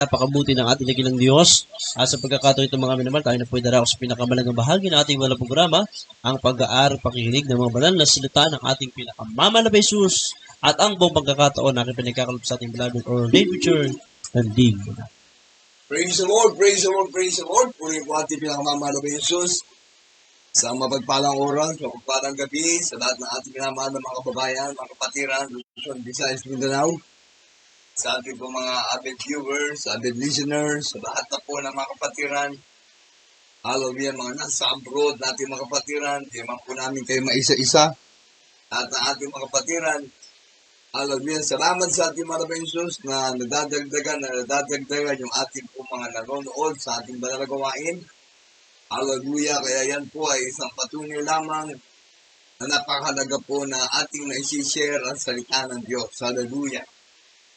Napakabuti ng ating nagilang Diyos. Sa pagkakataon ito mga minamahal, tayo na po darako sa pinakamalagang bahagi ng ating walang programa, ang pag-aaral, pakikinig ng mga banal na salita ng ating pinakamamahal na Jesus. At ang buong pagkakataon na aking pinagkakalap sa ating beloved ordained preacher, Nandim. Praise the Lord, praise the Lord, praise the Lord. Puri po ating pinakamamahal na Jesus. Sa mapagpalang oras, mapagpalang gabi, sa lahat ng ating pinamahal na mga kababayan, mga kapatiran, Luzon, Visayas, Mindanao, sa ating po mga avid viewers, avid listeners, sa lahat na po ng mga kapatiran, hallelujah, mga nasa abroad natin mga kapatiran, di man po namin kayo maisa-isa, at ang ating mga kapatiran, hallelujah, salamat sa ating maraming Jesus na nadadagdagan yung ating po mga nanonood sa ating banal na gawain. Hallelujah, kaya yan po ay isang patunay lamang na napakahalaga po na ating na-share ang salita ng Diyos. Hallelujah.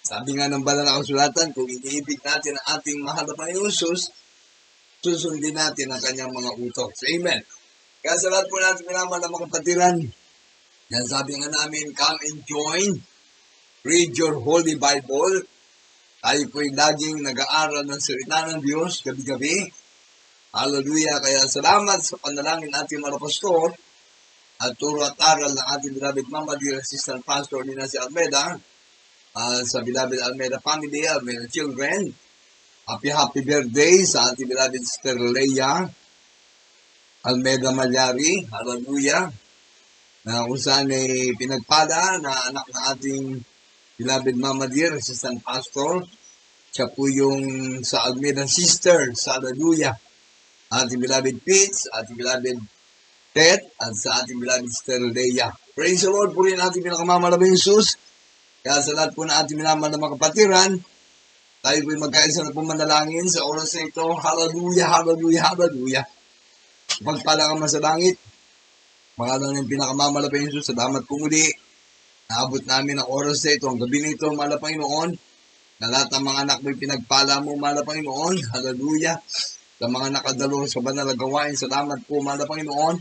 Sabi nga ng banal na kasulatan, kung iniibig natin ang ating mahal na Panginoong Jesus, susundin natin ang kanyang mga utos. Amen. Kaya sa lahat po natin minaman ng mga kapatiran, yan sabi nga namin, come and join, read your Holy Bible. Tayo po'y laging nag-aaral ng salita ng Diyos, gabi-gabi. Hallelujah. Kaya salamat sa panalangin natin mga pastor at turo at aral ng ating beloved Mama, dear Assistant Pastor Nina si Almeda, sa beloved Almeda family, Almeda children. Happy birthday sa ating beloved Sister Leia Almeda Malyari. Hallelujah. Na kung saan ay pinagpada na anak ng ating beloved Mama, dear Assistant Pastor. Siya po yung sa Almeda Sisters. Hallelujah. Ating beloved Pitts, ating beloved Ted, at sa ating beloved Sister Leia. Praise the Lord po rin ating pinakamamalamang Jesus. Kaya sa lahat po na ating minamahal na mga kapatiran, tayo po'y magkaisa na po manalangin sa oras na ito. Hallelujah, hallelujah, hallelujah. Magpala ka man sa langit. Mga lang yung pinakamamalamang Jesus, salamat po muli. Naabot namin ang oras na ito, ang gabi na ito, mahal na Panginoon. Na lahat ng mga anak mo'y pinagpala mo, mahal na Panginoon. Hallelujah. Sa mga nakadalo sa banal na gawain, salamat po, mahal na Panginoon.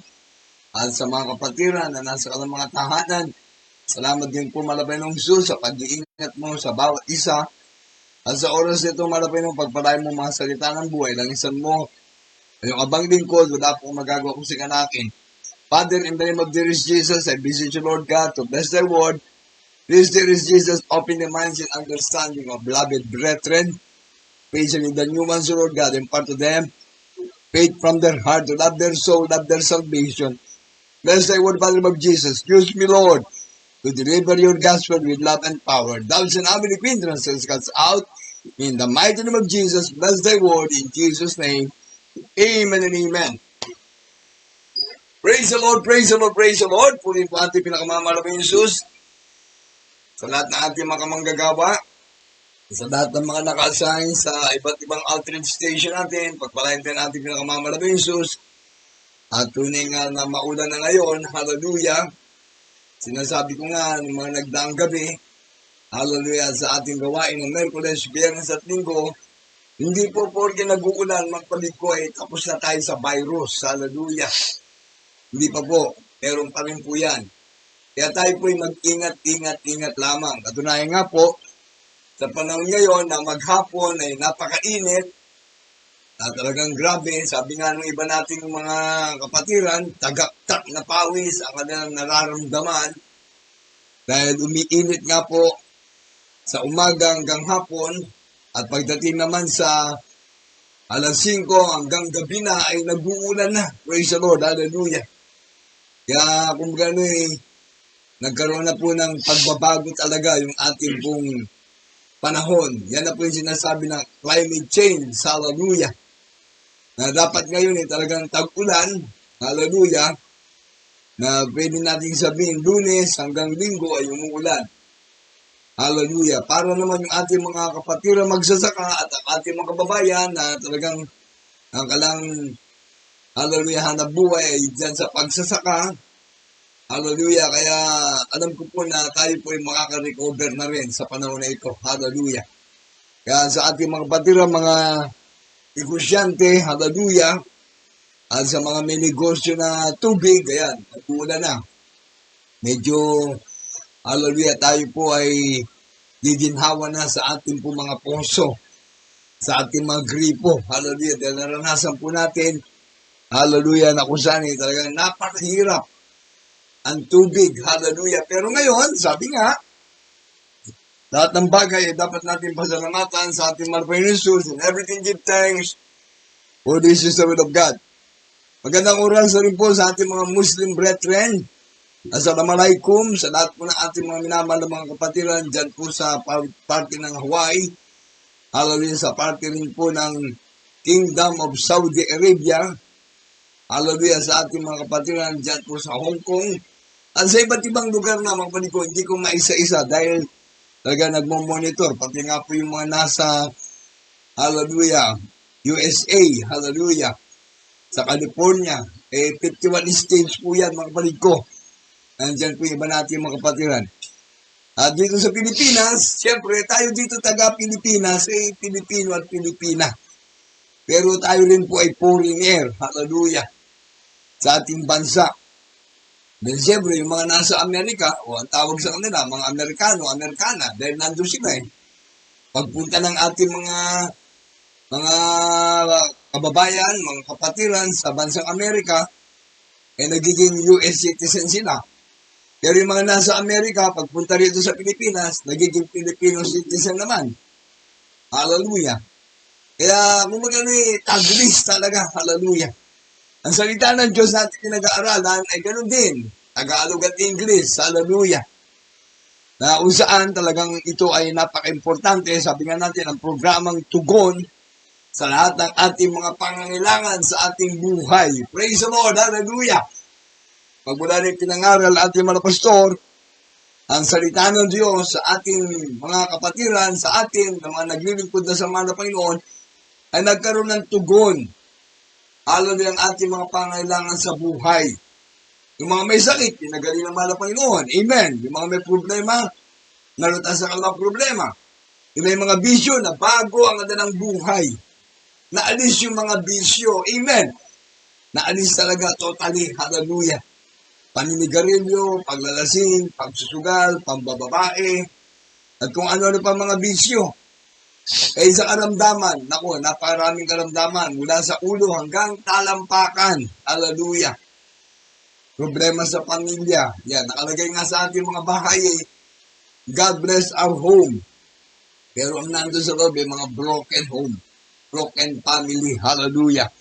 At sa mga kapatiran na nasa kalang mga tahanan, salamat din po, mahal na Panginoong Jesus, sa pag-iingat mo sa bawat isa. At sa oras nito, mahal na Panginoon, pagpalain mo mga salita ng buhay, langisan mo, yung abang lingkod, wala po magagawa kung sikanakin. Father, in the name of dear Jesus, I beseech you, Lord God, to bless thy word. Please, dear Jesus, open the minds and understanding of beloved brethren. Especially the new ones, Lord God, impart to them faith from their heart to love their soul, love their salvation. Bless thy word, Father of Jesus. Use me, Lord, to deliver your gospel with love and power. Thou shalt not be hindrances cuts out. In the mighty name of Jesus, bless thy word in Jesus' name. Amen and amen. Praise the Lord, praise the Lord, praise the Lord. Punin po ating pinakamamalamang Jesus. Sa lahat ng ating mga manggagawa, sa lahat ng mga naka-assign sa iba't ibang outreach station natin, pagpalain din natin pinakamamalamang Jesus. At tunay nga na maulan na ngayon, hallelujah. Sinasabi ko nga ng mga nagdaang gabi, hallelujah, sa ating gawain ng Merkules, Biyernes at Linggo, hindi po porke nag-uulan, magpalig ko ay tapos na tayo sa virus, hallelujah. Hindi pa po, meron pa rin po yan. Kaya tayo po ay mag-ingat lamang. Katunayan nga po, sa panahon ngayon na maghapon ay napakainit, na talagang grabe, sabi nga ng iba nating mga kapatiran, tagaktak na pawis ang kanilang nararamdaman dahil umiinit nga po sa umaga hanggang hapon at pagdating naman sa alas 5 hanggang gabi na ay nag-uulan na. Praise the Lord, hallelujah. Kaya kung gano'y nagkaroon na po ng pagbabago talaga yung ating pong panahon. Yan na po yung sinasabi ng climate change, hallelujah. Na dapat ngayon talagang tag-ulan, hallelujah, na pwede natin sabihin Lunes hanggang Linggo ay umuulan. Hallelujah. Para naman yung ating mga kapatiran magsasaka at ang ating mga kababayan na talagang ang kalang, hallelujah, hanap buhay ay dyan sa pagsasaka. Hallelujah. Kaya alam ko po na tayo po ay makaka-recover na rin sa panahon na ito. Hallelujah. Kaya sa ating mga kapatiran, mga negosyante, hallelujah, at sa mga may negosyo na tubig, ayan, nag-uulan na. Medyo, hallelujah, tayo po ay didinhawa na sa ating po mga poso. sa ating mga gripo. Hallelujah. Dahil naranasan po natin, hallelujah, na kung saan talagang napakahirap ang tubig. Hallelujah. Pero ngayon, sabi nga, lahat ng bagay dapat natin pasalamatan sa ating Panginoon Jesus, and everything give thanks, for this is the will of God. Magandang oras rin po sa ating mga Muslim brethren. Assalamualaikum sa lahat po ng ating mga minamahal na mga kapatiran dyan po sa party ng Hawaii. Hallelujah, sa party rin po ng Kingdom of Saudi Arabia. Hallelujah, sa ating mga kapatiran dyan po sa Hong Kong. At sa iba't ibang lugar na mga kapatid ko, hindi ko maisa-isa dahil talaga nagmo-monitor. Pati nga po yung mga nasa, hallelujah, USA, hallelujah, sa California, 51 states po yan mga kapatid ko. Nandyan po yung iba natin mga kapatiran. At dito sa Pilipinas, siyempre tayo dito taga-Pilipinas, Pilipino at Pilipina. Pero tayo rin po ay foreigner, hallelujah, sa ating bansa. Then siyempre yung mga nasa Amerika, o ang tawag sa kanila, mga Amerikano, Amerikana, dahil nandun sila Pagpunta ng ating mga kababayan, mga kapatiran sa bansang Amerika, nagiging US citizen sila. Pero yung mga nasa Amerika, pagpunta rito sa Pilipinas, nagiging Filipino citizen naman. Hallelujah. Kaya, kumbaga taglis talaga. Hallelujah. Ang salita ng Diyos natin pinag-aaralan ay ganoon din. Tagalog at English. Hallelujah. Na kung saan talagang ito ay napaka-importante. Sabi nga natin, ang programang tugon sa lahat ng ating mga pangangailangan sa ating buhay. Praise the Lord. Hallelujah. Magmula rin pinangaral ating mga pastor, ang salita ng Diyos sa ating mga kapatiran, sa ating mga naglilingkod na sa mga Panginoon, ay nagkaroon ng tugon. Hallelujah, ang ating mga pangailangan sa buhay. Yung mga may sakit, pinagaling ng mga Panginoon. Amen. Yung mga may problema, nalutas sa kanilang problema. Yung may mga bisyo na bago ang kanilang buhay. Naalis yung mga bisyo. Amen. Naalis talaga totally. Hallelujah. Paninigarilyo, paglalasing, pagsusugal, pambababae, at kung ano-ano pa mga bisyo. Sa karamdaman, naku, napakaraming karamdaman, mula sa ulo hanggang talampakan. Hallelujah. Problema sa pamilya. Yan, nakalagay nga sa ating mga bahay, God bless our home. Pero ang nandun sa loob, mga broken home, broken family. Hallelujah.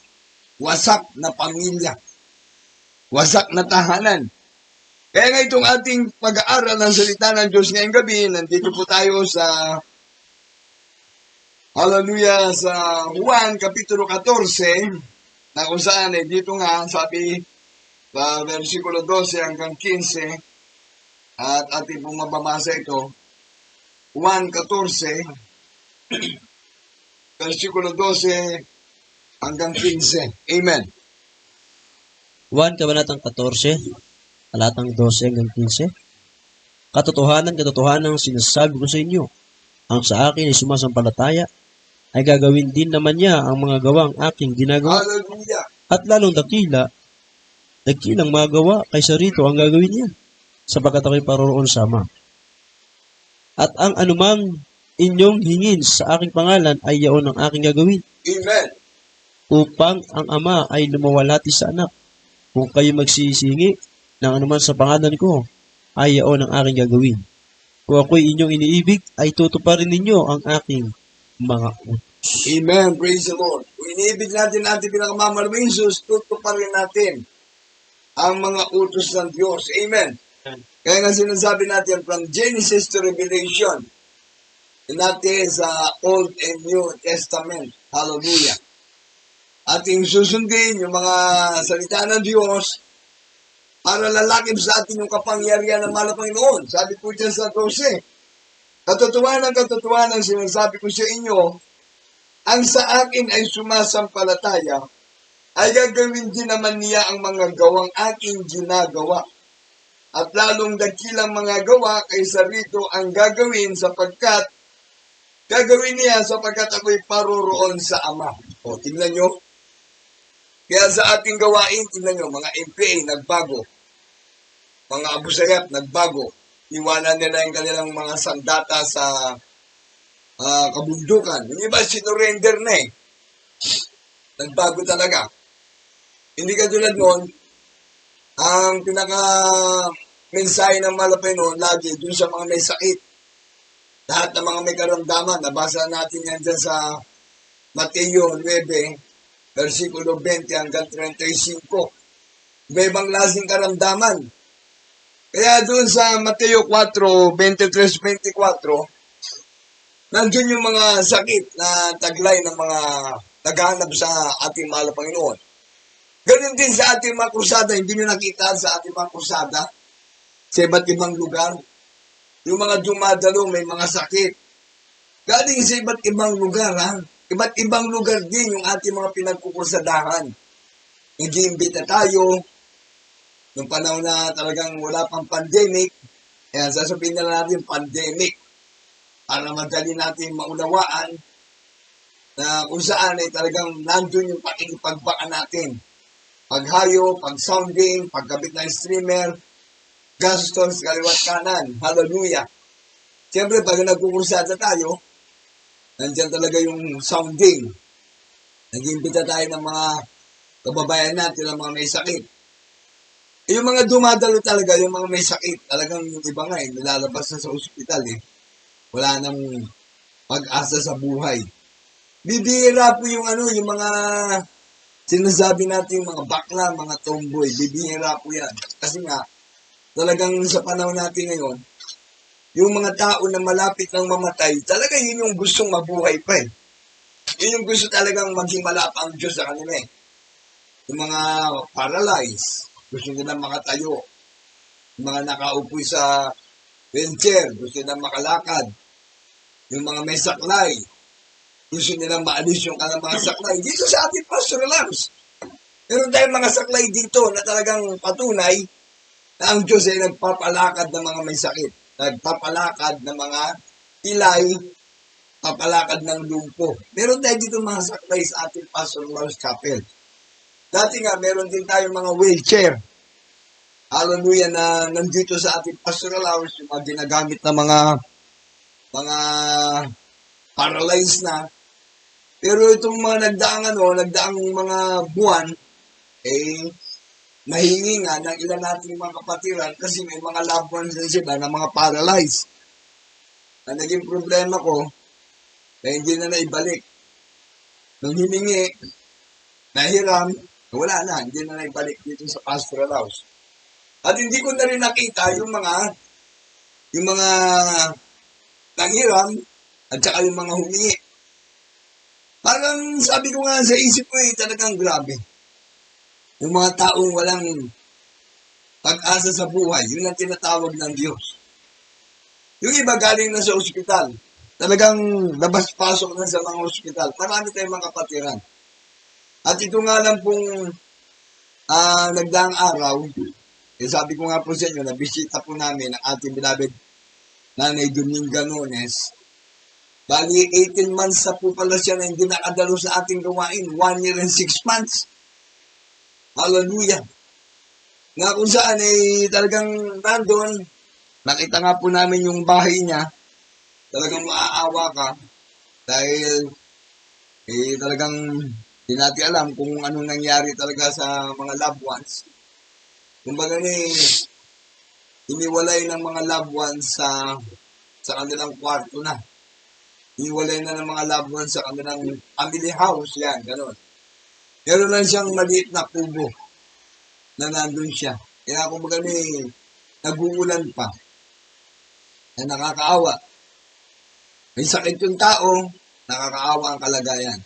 Wasak na pamilya. Wasak na tahanan. Kaya nga itong ating pag-aaral ng salita ng Diyos ngayong gabi, nandito po tayo sa, hallelujah, sa Juan, Kapitulo 14, na kung saan, dito nga, sabi, sa versikulo 12 hanggang 15, at ating pong mababasa ito, Juan 14, versikulo 12 hanggang 15. Amen. 1 Kabanatang 14, talatang 12 hanggang 15. Katotohanan, sinasabi ko sa inyo, ang sa akin ay sumasampalataya, ay gagawin din naman niya ang mga gawang aking ginagawa. Hallelujah. At lalong dakilang magawa kaysa rito ang gagawin niya, sapagkat ako'y paroroon sa Ama. At ang anumang inyong hingin sa aking pangalan ay yaon ang aking gagawin, Amen. upang ang Ama ay lumawalhati sa Anak. Kung kayo magsisingi ng anuman sa pangalan ko, ay yaon ang aking gagawin. Kung ako'y inyong iniibig, ay tutuparin ninyo ang aking mga utos. Amen. Praise the Lord. Kung iniibig natin ating pinakamamahal na Jesus, tutuparin natin ang mga utos ng Diyos. Amen. Kaya nga sinasabi natin from Genesis to Revelation, natin sa Old and New Testament. Hallelujah. Ating susundin yung mga salita ng Diyos para lalakip sa atin yung kapangyarihan ng mahal na Panginoon. Sabi po dyan sa 12, katotohanan, sinasabi ko sa inyo, ang sa akin ay sumasampalataya, ay gagawin din naman niya ang mga gawang aking ginagawa. At lalong dakilang mga gawa kaysa rito ang gagawin sapagkat gagawin niya sapagkat ako'y paroroon sa Ama. O, tingnan nyo. Kaya sa ating gawain, tingnan nyo, mga MPA nagbago. Mga Abu Sayyaf nagbago. Iwanan nila yung kanilang mga sandata sa kabundukan. Yung iba, sinurrender na eh. Nagbago talaga. Hindi katulad noon, ang pinaka-mensahe ng malapay noon, lagi, dun sa mga may sakit. Lahat ng mga may karamdaman, nabasa natin yan dyan sa Mateo 9, versikulo 20 hanggang 35. Iba-ibang klaseng karamdaman. Kaya doon sa Mateo 4, 23-24, nandun yung mga sakit na taglay ng mga naghahanap sa ating mahal na Panginoon. Ganun din sa ating mga krusada, hindi nyo nakita sa ating mga krusada, sa iba't ibang lugar. Yung mga dumadalo, may mga sakit. Galing sa iba't ibang lugar, ha? Iba't ibang lugar din yung ating mga pinagkukursadahan. Nag-iimbita tayo, nung panahon na talagang wala pang pandemic, kaya sasabihin na natin pandemic, para madali natin maunawaan na kung saan ay talagang nandun yung pakikipagbaka natin. Paghayo, pag-sounding, pagkabit ng streamer, gastos, kaliwat kanan. Hallelujah. Siyempre, pag nagkukursada tayo, nandyan talaga yung sounding. Nag-iimbita tayo ng mga kababayan natin, ng mga may sakit. Yung mga dumadalo talaga, yung mga may sakit, talagang yung iba nga nilalabas na sa ospital Wala nang pag-asa sa buhay. Bibihira po yung yung mga sinasabi natin mga bakla, mga tomboy. Bibihira po yan. Kasi nga, talagang sa panahon natin ngayon, yung mga tao na malapit ng mamatay, talaga yun yung gustong mabuhay pa Yun yung gusto talagang maging malapa ang Diyos sa kanila Yung mga paralyzed, gusto nila makatayo. Yung mga nakaupo sa wheelchair, gusto nila makalakad. Yung mga may saklay, gusto nila maalis yung kanilang mga saklay. Dito sa ating pastoral house, meron tayong mga saklay dito na talagang patunay na ang Diyos ay nagpapalakad ng mga may sakit. Nagpapalakad ng mga pilay, papalakad ng lumpo. Meron tayo dito mga saklay sa ating pastoral house chapel. Dati nga, meron din tayong mga wheelchair. Hallelujah, na nandito sa ating pastoral house, yung mga ginagamit na mga paralyzed na. Pero itong mga nagdaang mga buwan, nahingi nga ng ilan nating mga kapatiran kasi may mga loved ones din sila na mga paralyzed. Ang naging problema ko, na hindi na naibalik. Nung hiningi, nahiram, wala na, hindi na naibalik dito sa pastoral house. At hindi ko na rin nakita yung mga nanghiram at saka yung mga humingi. Parang sabi ko nga sa isip ko talagang grabe. Yung mga taong walang pag-asa sa buhay, yun ang tinatawag ng Diyos. Yung iba galing na sa ospital, talagang labas-pasok na sa mga ospital. Marami tayong mga kapatiran. At ito nga lang pong nagdaang araw, sabi ko nga po sa inyo, nabisita po namin ang ating beloved Nanay Dominga Nones. Bali, 18 months na po pala siya na hindi nakadalo sa ating gawain. 1 year and 6 months. Hallelujah. Nga kung saan talagang nandun, nakita nga po namin yung bahay niya. Talagang maaawa ka. Dahil talagang hindi natin alam kung anong nangyari talaga sa mga loved ones. Kumbaga iniwalay ng mga loved ones sa kanilang kwarto na. Iniwalay na ng mga loved ones sa kanilang family house. Yan, gano'n. Meron lang siyang maliit na kubo na nandun siya. Kaya kumbaga nag-uulan pa. Na nakakaawa. May sakit yung tao, nakakaawa ang kalagayan.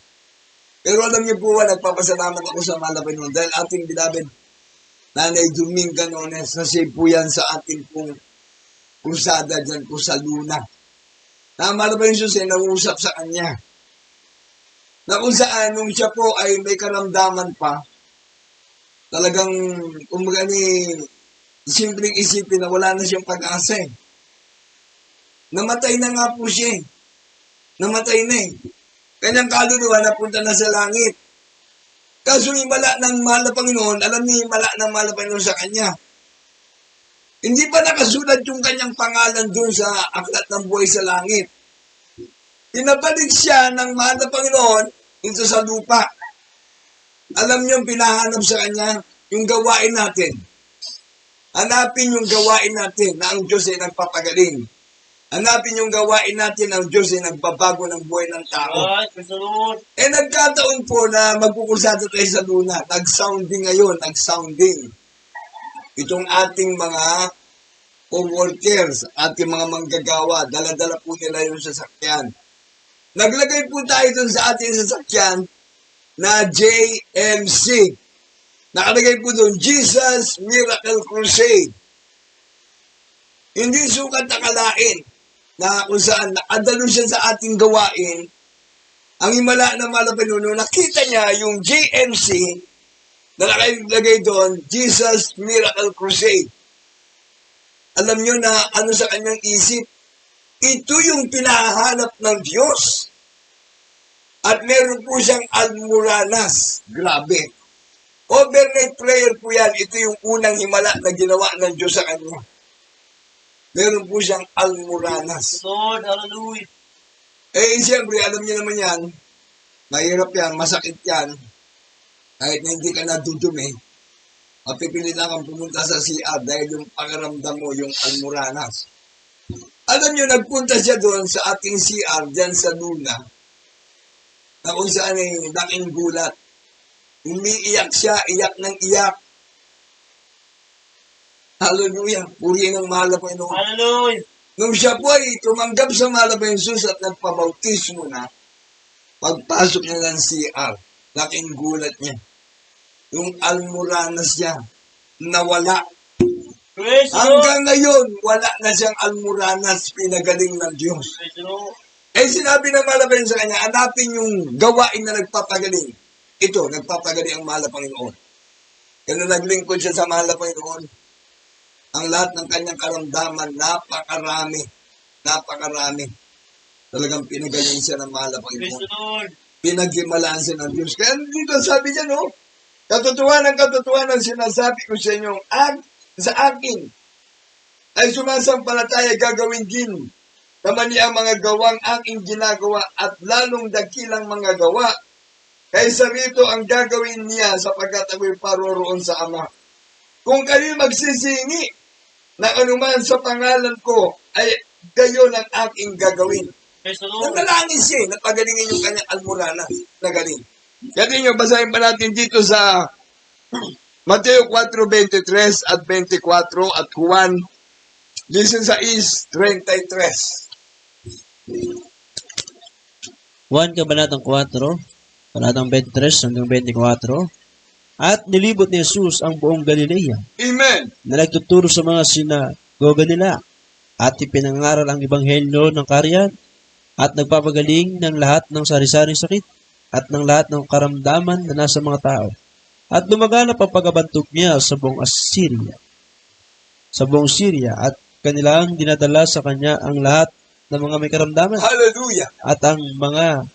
Pero alam niyo po nagpapasalamat ako sa malapit nun dahil ating beloved Nanay Dominga Nones, nasave po yan sa ating pong krusada dyan po sa Luna. Namala ba yung Diyos nangusap sa kanya? Na kung saan, nung siya po ay may karamdaman pa, talagang, kumbaga simpleng isipin na wala na siyang pag-asa Namatay na nga po siya Namatay na Kanyang kaluluwa napunta na sa langit. Kaso yung mala ng mahal na Panginoon, alam niyo yung mala ng mahal na Panginoon sa kanya. Hindi pa nakasulat yung kanyang pangalan doon sa aklat ng buhay sa langit. Pinabalik siya ng mahal na Panginoon dito sa lupa. Alam niyo, pinahanap sa kanya yung gawain natin. Hanapin yung gawain natin na ang Diyos ay nagpapagaling. Hanapin yung gawain natin na ang Diyos ay nagbabago ng buhay ng tao. Nagkataon po na magkukursado tayo sa Luna. Nag-sounding ngayon, nag-sounding. Itong ating mga co-workers, ating mga manggagawa, dala-dala po nila yung sasakyan. Naglagay po tayo dun sa ating sasakyan na JMC. Nakalagay po doon, Jesus Miracle Crusade. Hindi sukat nakalain na kung saan nakadalo siya sa ating gawain. Ang himala ng Malapinuno, nakita niya yung JMC na nakalagay doon, Jesus Miracle Crusade. Alam niyo na ano sa kanyang isip? Ito yung pinahanap ng Diyos. At meron po siyang almuranas. Grabe. Overnight prayer po yan. Ito yung unang himala na ginawa ng Diyos sa kanya. Meron po siyang almuranas. Lord, hallelujah. Siyempre, alam niyo naman yan. Mahirap yan, masakit yan. Kahit na hindi ka nadudumi, mapipilitan kang pumunta sa CR dahil yung pakiramdam mo, yung almuranas. Alam niyo, nagpunta siya doon sa ating CR, dyan sa Luna, na kung saan ay laking gulat. Umiiyak siya, iyak ng iyak. Hallelujah. Purihin ang mahal na Panginoon. Hallelujah. Nung siya po ay tumanggap sa mahal na Jesus at nagpabautismo na, pagpasok niya ng CR, laking gulat niya. Yung almuranas niya, nawala. Praise the Lord. Hanggang ngayon, wala na siyang almuranas, pinagaling ng Diyos. Praise the Lord. Sinabi ng malapin sa kanya, hanapin yung gawain na nagpapagaling. Ito, nagpapagaling ang mahal na Panginoon. Kaya naglingkod siya sa mahal na Panginoon, ang lahat ng kanyang karamdaman, napakarami. Napakarami. Talagang pinagaling siya ng mahal na Praise Panginoon. the Lord. Pinaghimalaan siya ng Diyos. Kaya dito sabi niya, no? Katotohanan sinasabi ko sa inyo, sa akin ay sumasampalataya gagawin din naman niya ang mga gawang aking ginagawa at lalong dakilang mga gawa. Kaysa rito ang gagawin niya sapagkat ako'y paroroon sa Ama. Kung kayo magsisingi na anuman sa pangalan ko, ay gayon ang aking gagawin. Praise the Lord. Nanalangin siya, napagalingin yung kanyang almuranas. Nagaling. Kaya nyo, basahin pa natin dito sa Mateo 4:23 at 24 at Juan 16:33. Juan Kabanatang 4, Kabanatang 23 hanggang 24. At nilibot ni Jesus ang buong Galilea Amen. na nagtuturo sa mga sinagoga nila at ipinangaral ang ebanghelyo ng karyan at nagpapagaling ng lahat ng sari-saring sakit at ng lahat ng karamdaman na nasa mga tao. At lumaganap ang pagabantog niya sa buong Syria at kanilang dinadala sa kanya ang lahat ng mga may karamdaman Hallelujah. at ang mga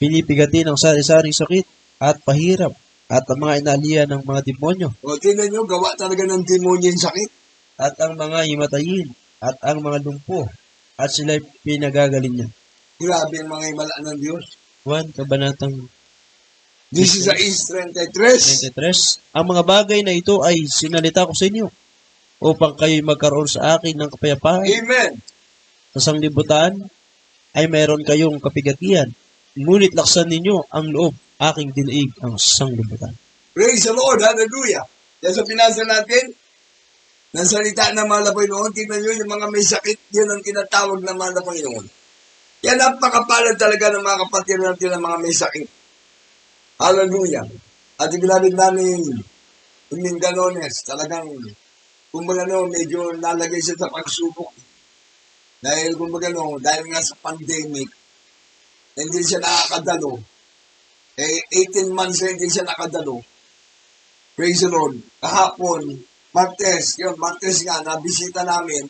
pinipigati ng sari-saring sakit at pahirap at ang mga inaalian ng mga demonyo O, tingnan nyo, gawa talaga ng demonyo yung sakit. at ang mga himatayin at ang mga lumpo at sila'y pinagagaling niya. Grabe ang mga himala ng Diyos. Juan Kabanatang 16:33. 23. Ang mga bagay na ito ay sinalita ko sa inyo upang kayo'y magkaroon sa akin ng kapayapaan. Amen. Sa sanglibutan ay mayroon kayong kapigatian, ngunit laksan ninyo ang loob, aking dinaig ang sanglibutan. Praise the Lord. Hallelujah. Kaya sa pinasa natin, ng salita ng mahal na Panginoon, tingnan nyo yung mga may sakit, yun ang tinatawag ng mahal na Panginoon. Kaya napakapalad talaga ng mga kapatid natin ng mga may sakit. Hallelujah. At ibinabid namin yung Minganones, talagang, kumbaga medyo nalagay siya sa pagsubok. Dahil dahil nga sa pandemic, hindi siya nakakadalo. 18 months na hindi siya nakadalo. Praise the Lord. Kahapon, Martes nga, nabisita namin,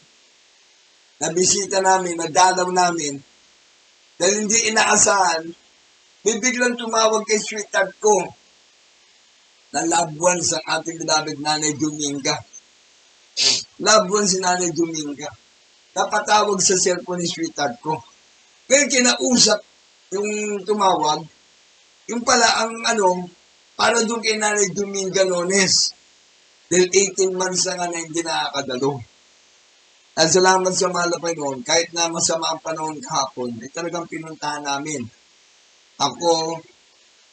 nadalaw namin, dahil hindi inaasahan, may biglang tumawag kay sweetheart ko na loved one sa ating beloved Nanay Dominga. Loved one si Nanay Dominga. Napatawag sa cellphone ni sweetheart ko. Ngayon kinausap yung tumawag, yung pala ang para doon kay Nanay Dominga Nones. Dahil 18 months na nga na hindi nakakadalo. At salamat sa malapay noon, kahit na masama ang panahon kahapon, ay talagang pinuntahan namin. Ako,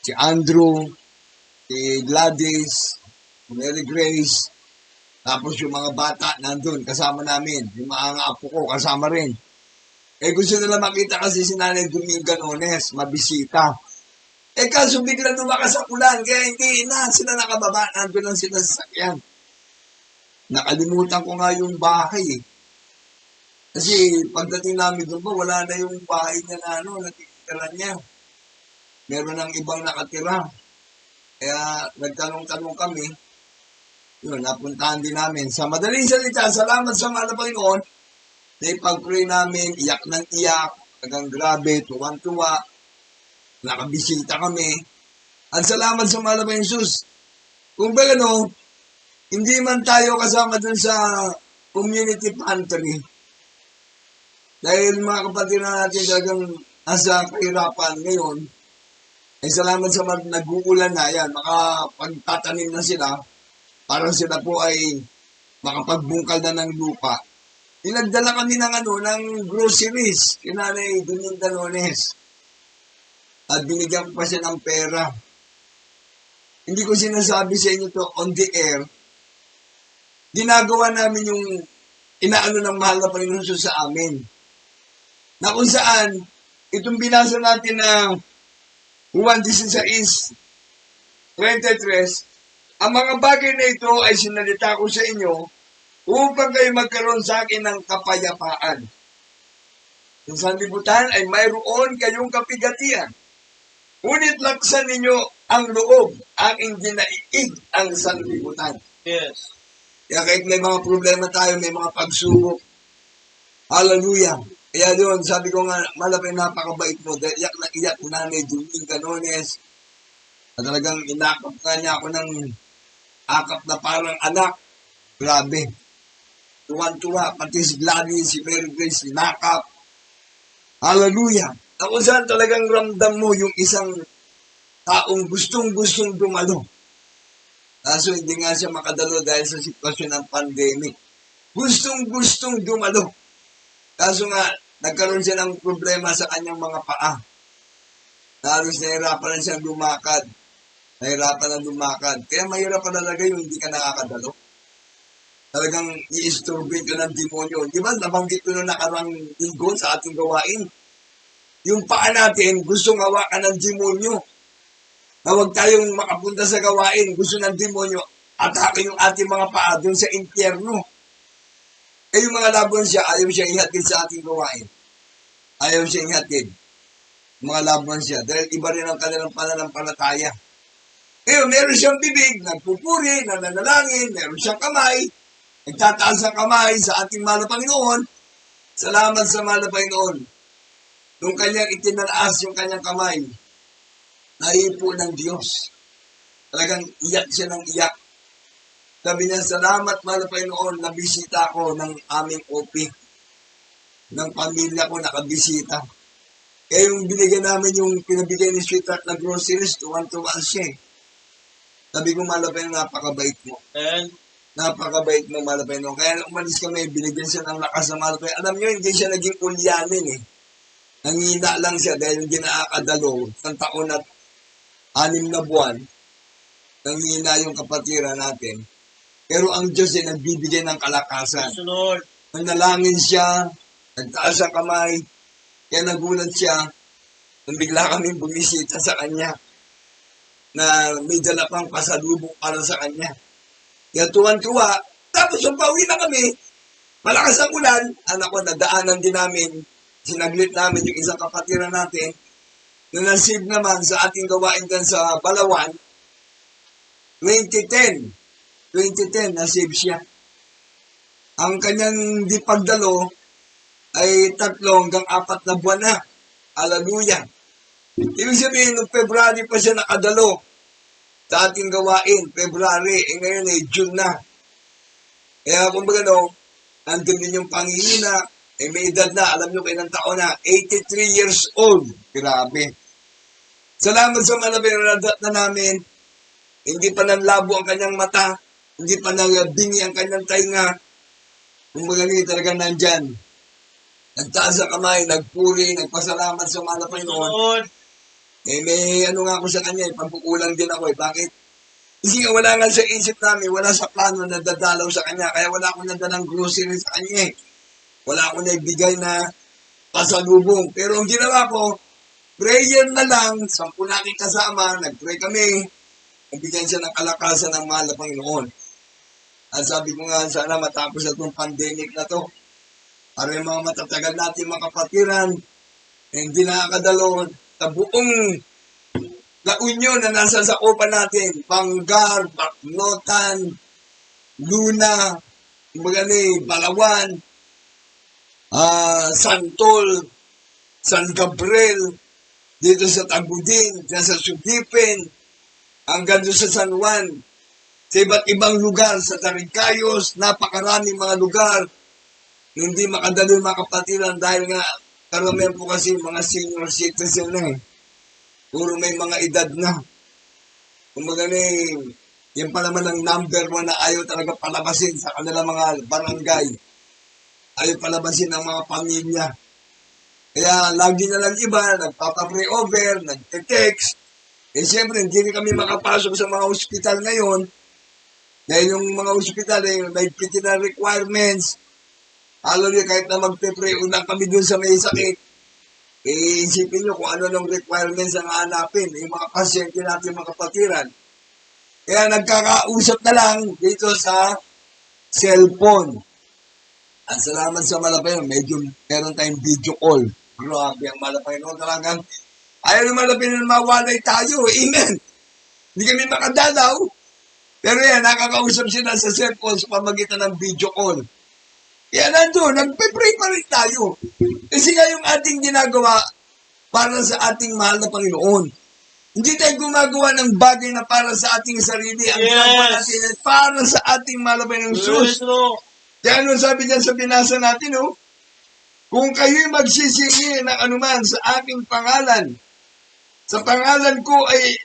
si Andrew, si Gladys, si Mary Grace, tapos yung mga bata nandun, kasama namin. Yung mga apo ko, kasama rin. Eh gusto nila makita kasi si Nanay Dominga Nones, mabisita. Eh kaso biglang lumakas ang ulan, kaya hindi na sila nakababa, nandun lang sila sa sakyan. Nakalimutan ko nga yung bahay eh. Kasi pagdating namin doon po, wala na yung bahay niya na natitira niya. Meron ng ibang nakatira. Kaya nagtanong-tanong kami, yun, napuntahan din namin. Sa madaling salita, salamat sa mga Panginoon, na ipag-pray namin, iyak ng iyak, hanggang grabe, tuwan-tuwa, nakabisita kami. At salamat sa mga Panginoon Jesus. Kung ba hindi man tayo kasama dun sa community pantry, dahil mga kapatid na natin talagang nasa kahirapan ngayon, ay salamat sa nag-uulan na yan, makapagtatanim na sila, para sila po ay makapagbungkal na ng lupa. Pinagdala kami ng groceries, kinanay Dominga Nones. At binigyan ko pa siya ng pera. Hindi ko sinasabi sa inyo to on the air. Ginagawa namin yung inaano ng mahal na Panginoon sa amin. Na kung saan, itong binasa natin na Juan 16:23, ang mga bagay na ito ay sinalita ko sa inyo upang kayo magkaroon sa akin ng kapayapaan. Yung sanlibutan ay mayroon kayong kapigatian. Ngunit laksan ninyo ang loob, aking dinaiig ang sanlibutan. Yes. Kaya kahit may mga problema tayo, may mga pagsubok. Hallelujah. Kaya doon, sabi ko nga, malapit napakabait mo. Dahil iyak na iyak Nanay Dominga Nones. At talagang inakap ka niya ako ng akap na parang anak. Grabe. Tuwan-tuwa. Pati si Gladys, si Mary Grace, inakap. Hallelujah. Ako saan talagang ramdam mo yung isang taong gustong-gustong dumalo. Kaso hindi nga siya makadalo dahil sa sitwasyon ng pandemic. Gustong-gustong dumalo. Kaso nga, nagkaroon siya ng problema sa kanyang mga paa. Halos nahirapan na siyang lumakad. Kaya mahirap talaga yung hindi ka nakakadalo. Talagang i-isturbin ka ng demonyo. Di ba, nabanggit ko nung nakarang linggo sa ating gawain. Yung paa natin, gustong hawakan ng demonyo. Na huwag tayong makapunta sa gawain. Gusto ng demonyo, atake yung ating mga paa dun sa impyerno. Eh yung mga laban siya, ayaw siya ihatid sa ating gawain. Ayaw siya ihatid. Mga laban siya. Dahil iba rin ang kanilang pananampalataya. Ngayon, meron siyang bibig, nagpupuri, nananalangin, meron siyang kamay, nagtataas ang kamay sa ating mahal na Panginoon. Salamat sa mahal na Panginoon. Nung kanyang itinalaas yung kanyang kamay, naipo ng Diyos. Talagang iyak siya ng iyak. Sabi niya, salamat mahal na Panginoon, nabisita ko ng aming OP. Ng pamilya ko, nakabisita. Kaya yung binigyan namin, yung pinabigay ni Sweetheart na groceries, tuwan-tuwa siya. Sabi ko, mahal na Panginoon, napakabait mo. And Napakabait mo, mahal na Panginoon. Kaya umalis kami, binigyan siya ng lakas ng mahal na Panginoon. Alam niyo, hindi siya naging ulyanin eh. Nangina lang siya dahil hindi nakakadalo. Isang taon at 6 na buwan, nangina yung kapatiran natin. Pero ang Diyos ay nagbibigay ng kalakasan. praise the Lord. Nanalangin siya, nagtaas ang kamay, kaya nagulat siya, nung bigla kami bumisita sa kanya, na may dala pang pasalubong para sa kanya. Kaya tuwan-tuwa, tapos yung pauwi na kami, malakas ang ulan, anak ko, nadaanan din namin, sinaglit namin yung isang kapatiran natin, na nasib naman sa ating gawain dyan sa Balawan, 2010, nasib siya. Ang kanyang di pagdalo ay 3 hanggang 4 na buwan na. Hallelujah. Ibig sabihin, noong February pa siya nakadalo sa ating gawain. February, ngayon June na. Kaya kumbaga nandun din yung pangihina, may edad na, alam nyo kailang taon na, 83 years old. Grabe. Salamat sa malapirat na namin. Hindi pa nanlabo ang kanyang mata. Hindi pa nabingi ang kanyang tainga. Kung magaling talaga nandyan. Nagtaas sa kamay, nagpuri, nagpasalamat sa mahal na Panginoon. May ano nga ako sa kanya, pagkukulang din ako. Bakit? Kasi nga wala nga sa isip namin, wala sa plano na dadalaw sa kanya. Kaya wala akong nadalang grocery sa kanya. Wala akong naibigay na pasalubong. Pero ang ginawa ko, prayer na lang, 10 natin kasama, nag-pray kami, nabigyan siya ng kalakasan ng mahal na Panginoon. At sabi ko nga, sana matapos na itong pandemic na to. Para yung mga matatagal natin mga kapatiran, hindi nakakadalo sa buong La Union na nasa sakupan natin, Bangar, Bacnotan, Luna, Balawan, Santol, San Gabriel, dito sa Tagudin, sa Sugipin, hanggang doon sa San Juan, sa iba't ibang lugar, sa Tarigayos, napakaraming mga lugar, hindi makadalo yung mga kapatiran dahil nga karamihan po kasi mga senior citizen na eh. Puro may mga edad na. Kumbaga yan pa naman ang number 1 na ayaw talaga palabasin sa kanilang mga barangay. Ayaw palabasin ng mga pamilya. Kaya lagi na lang iba, nagpapa-pray over, nagte-text. Eh siyempre, hindi kami makapasok sa mga ospital ngayon. Dahil yung mga ospital may particular requirements. Hallelujah, kahit na magpe-pray unang kami dun sa may sakit, isipin nyo kung ano ng requirements ang hanapin, yung mga pasyente natin, mga kapatiran. Kaya nagkakausap na lang dito sa cellphone. At salamat sa Malapayon, medyo meron tayong video call. Grabe ang Malapayon talagang. Ayaw ng Malapayon na mawalay tayo. Amen. Hindi kami makadalaw. Pero yan, nakakausap sila sa cellphone sa pamagitan ng video call. Kaya nandun, nagpe-pray pa rin tayo. Kasi nga yung ating ginagawa para sa ating mahal na Panginoon. Hindi tayo gumagawa ng bagay na para sa ating sarili. Ang ginagawa natin ay para sa ating mahal na Panginoon Jesus. Kaya ano sabi dyan sa binasa natin, kung kayo'y magsisingi ng anuman sa aking pangalan, sa pangalan ko ay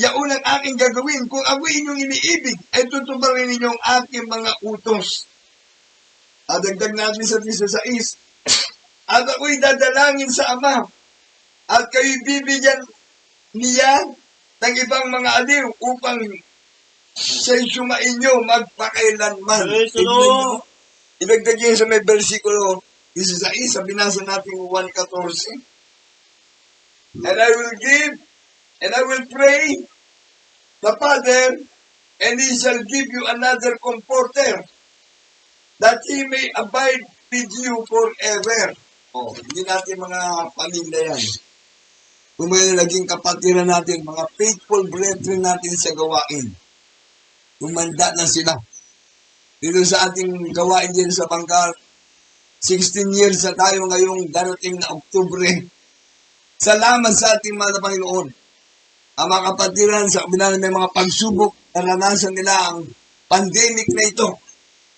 yaon ang aking gagawin. Kung ako inyong iniibig, ay tutuparin ninyong aking mga utos. At dagdag natin sa 16, at ako'y dadalangin sa Ama, at kayo'y bibigyan niya ng ibang mga aliw upang siya'y sumain nyo magpakailanman. Idagdag yun sa may versikulo 16, sa binasa natin 1:14. And I will give, and I will pray the Father, and He shall give you another comforter, that He may abide with you forever. Hindi natin mga pamilya yan. Kung may naging kapatiran natin, mga faithful brethren natin sa gawain. Tumanda na sila. Dito sa ating gawain din sa Bangar, 16 years na tayo ngayong darating na Oktubre. Salamat sa ating mga Panginoon. Ang mga kapatiran sa kabila na may mga pagsubok, naranasan nila ang pandemic na ito.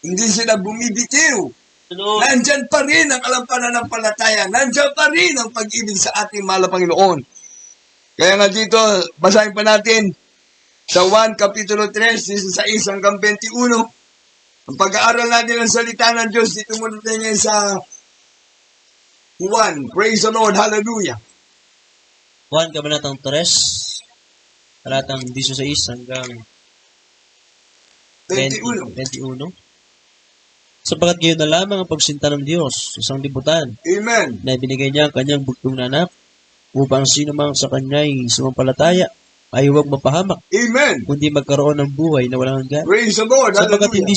Hindi sila bumibitiw. Nandyan pa rin ang pananampalataya. Nandyan pa rin ang pag-ibig sa ating mahal na Panginoon. Kaya nga dito, basahin pa natin sa 1 Kapitulo 3, 16 hanggang 21. Ang pag-aaral natin ng salita ng Diyos, dito muna tayo sa 1. Praise the Lord. Hallelujah. 1 Kabanatang 3, talatang 16 hanggang 21. Sapagat gayon na lamang ang pagsinta ng Diyos sa isang libutan. Amen. Na ibinigay niya ang kanyang bugtong na anak upang sino mang sa kanya'y sumampalataya ay huwag mapahamak, Amen. kundi magkaroon ng buhay na walang hanggan. Praise the Lord. Sapagat Hallelujah. hindi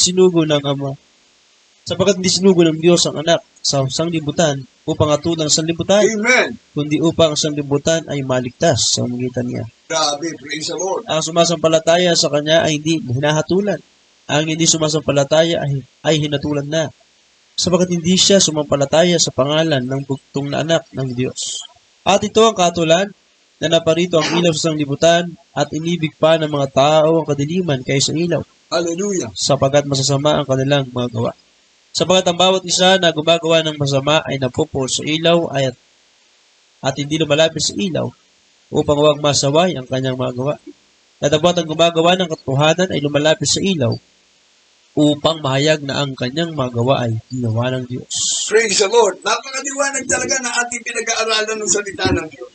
sinugo ng Diyos ang anak sa sanglibutan upang atulang sanlibutan, Amen. kundi upang ang sanlibutan ay maligtas sa magitan niya. Grabe. Praise the Lord. Ang sumasampalataya sa kanya ay hindi hinahatulan. Ang hindi sumasampalataya ay hinatulan na, sapagat hindi siya sumampalataya sa pangalan ng bugtong na anak ng Diyos. At ito ang katulan na naparito ang ilaw sa sanglibutan at inibig pa ng mga tao ang kadiliman kaysa ilaw, Hallelujah. sapagat masasama ang kanilang mga gawa. Sapagat ang bawat isa na gumagawa ng masama ay napupol sa ilaw at hindi lumalapit sa ilaw upang huwag masaway ang kanyang mga gawa. Datapwat ang gumagawa ng katotohanan ay lumalapit sa ilaw upang mahayag na ang kanyang mga gawa ay ginawa ng Diyos. Praise the Lord. Napakaliwanag talaga na ating pinag-aaralan ng salita ng Diyos.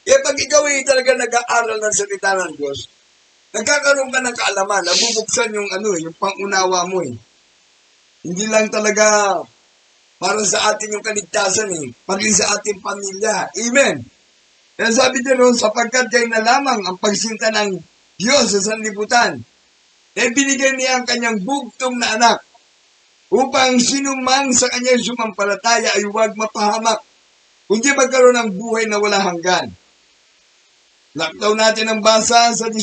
Kaya pag ikaw ay talaga nag-aaral ng salita ng Diyos, nagkakaroon ka ng kaalaman, nabubuksan yung yung pangunawa mo eh. Hindi lang talaga para sa atin yung kaligtasan eh, pati sa ating pamilya. Amen. Kaya sabi din sapagkat kayo na lamang ang pagsinta ng Diyos sa sanlibutan, kaya binigay niya ang kanyang bugtong na anak, upang sinumang sa kanyang sumampalataya ay huwag mapahamak, kundi magkaroon ng buhay na wala hanggan. Laktaw natin ang basa sa 18,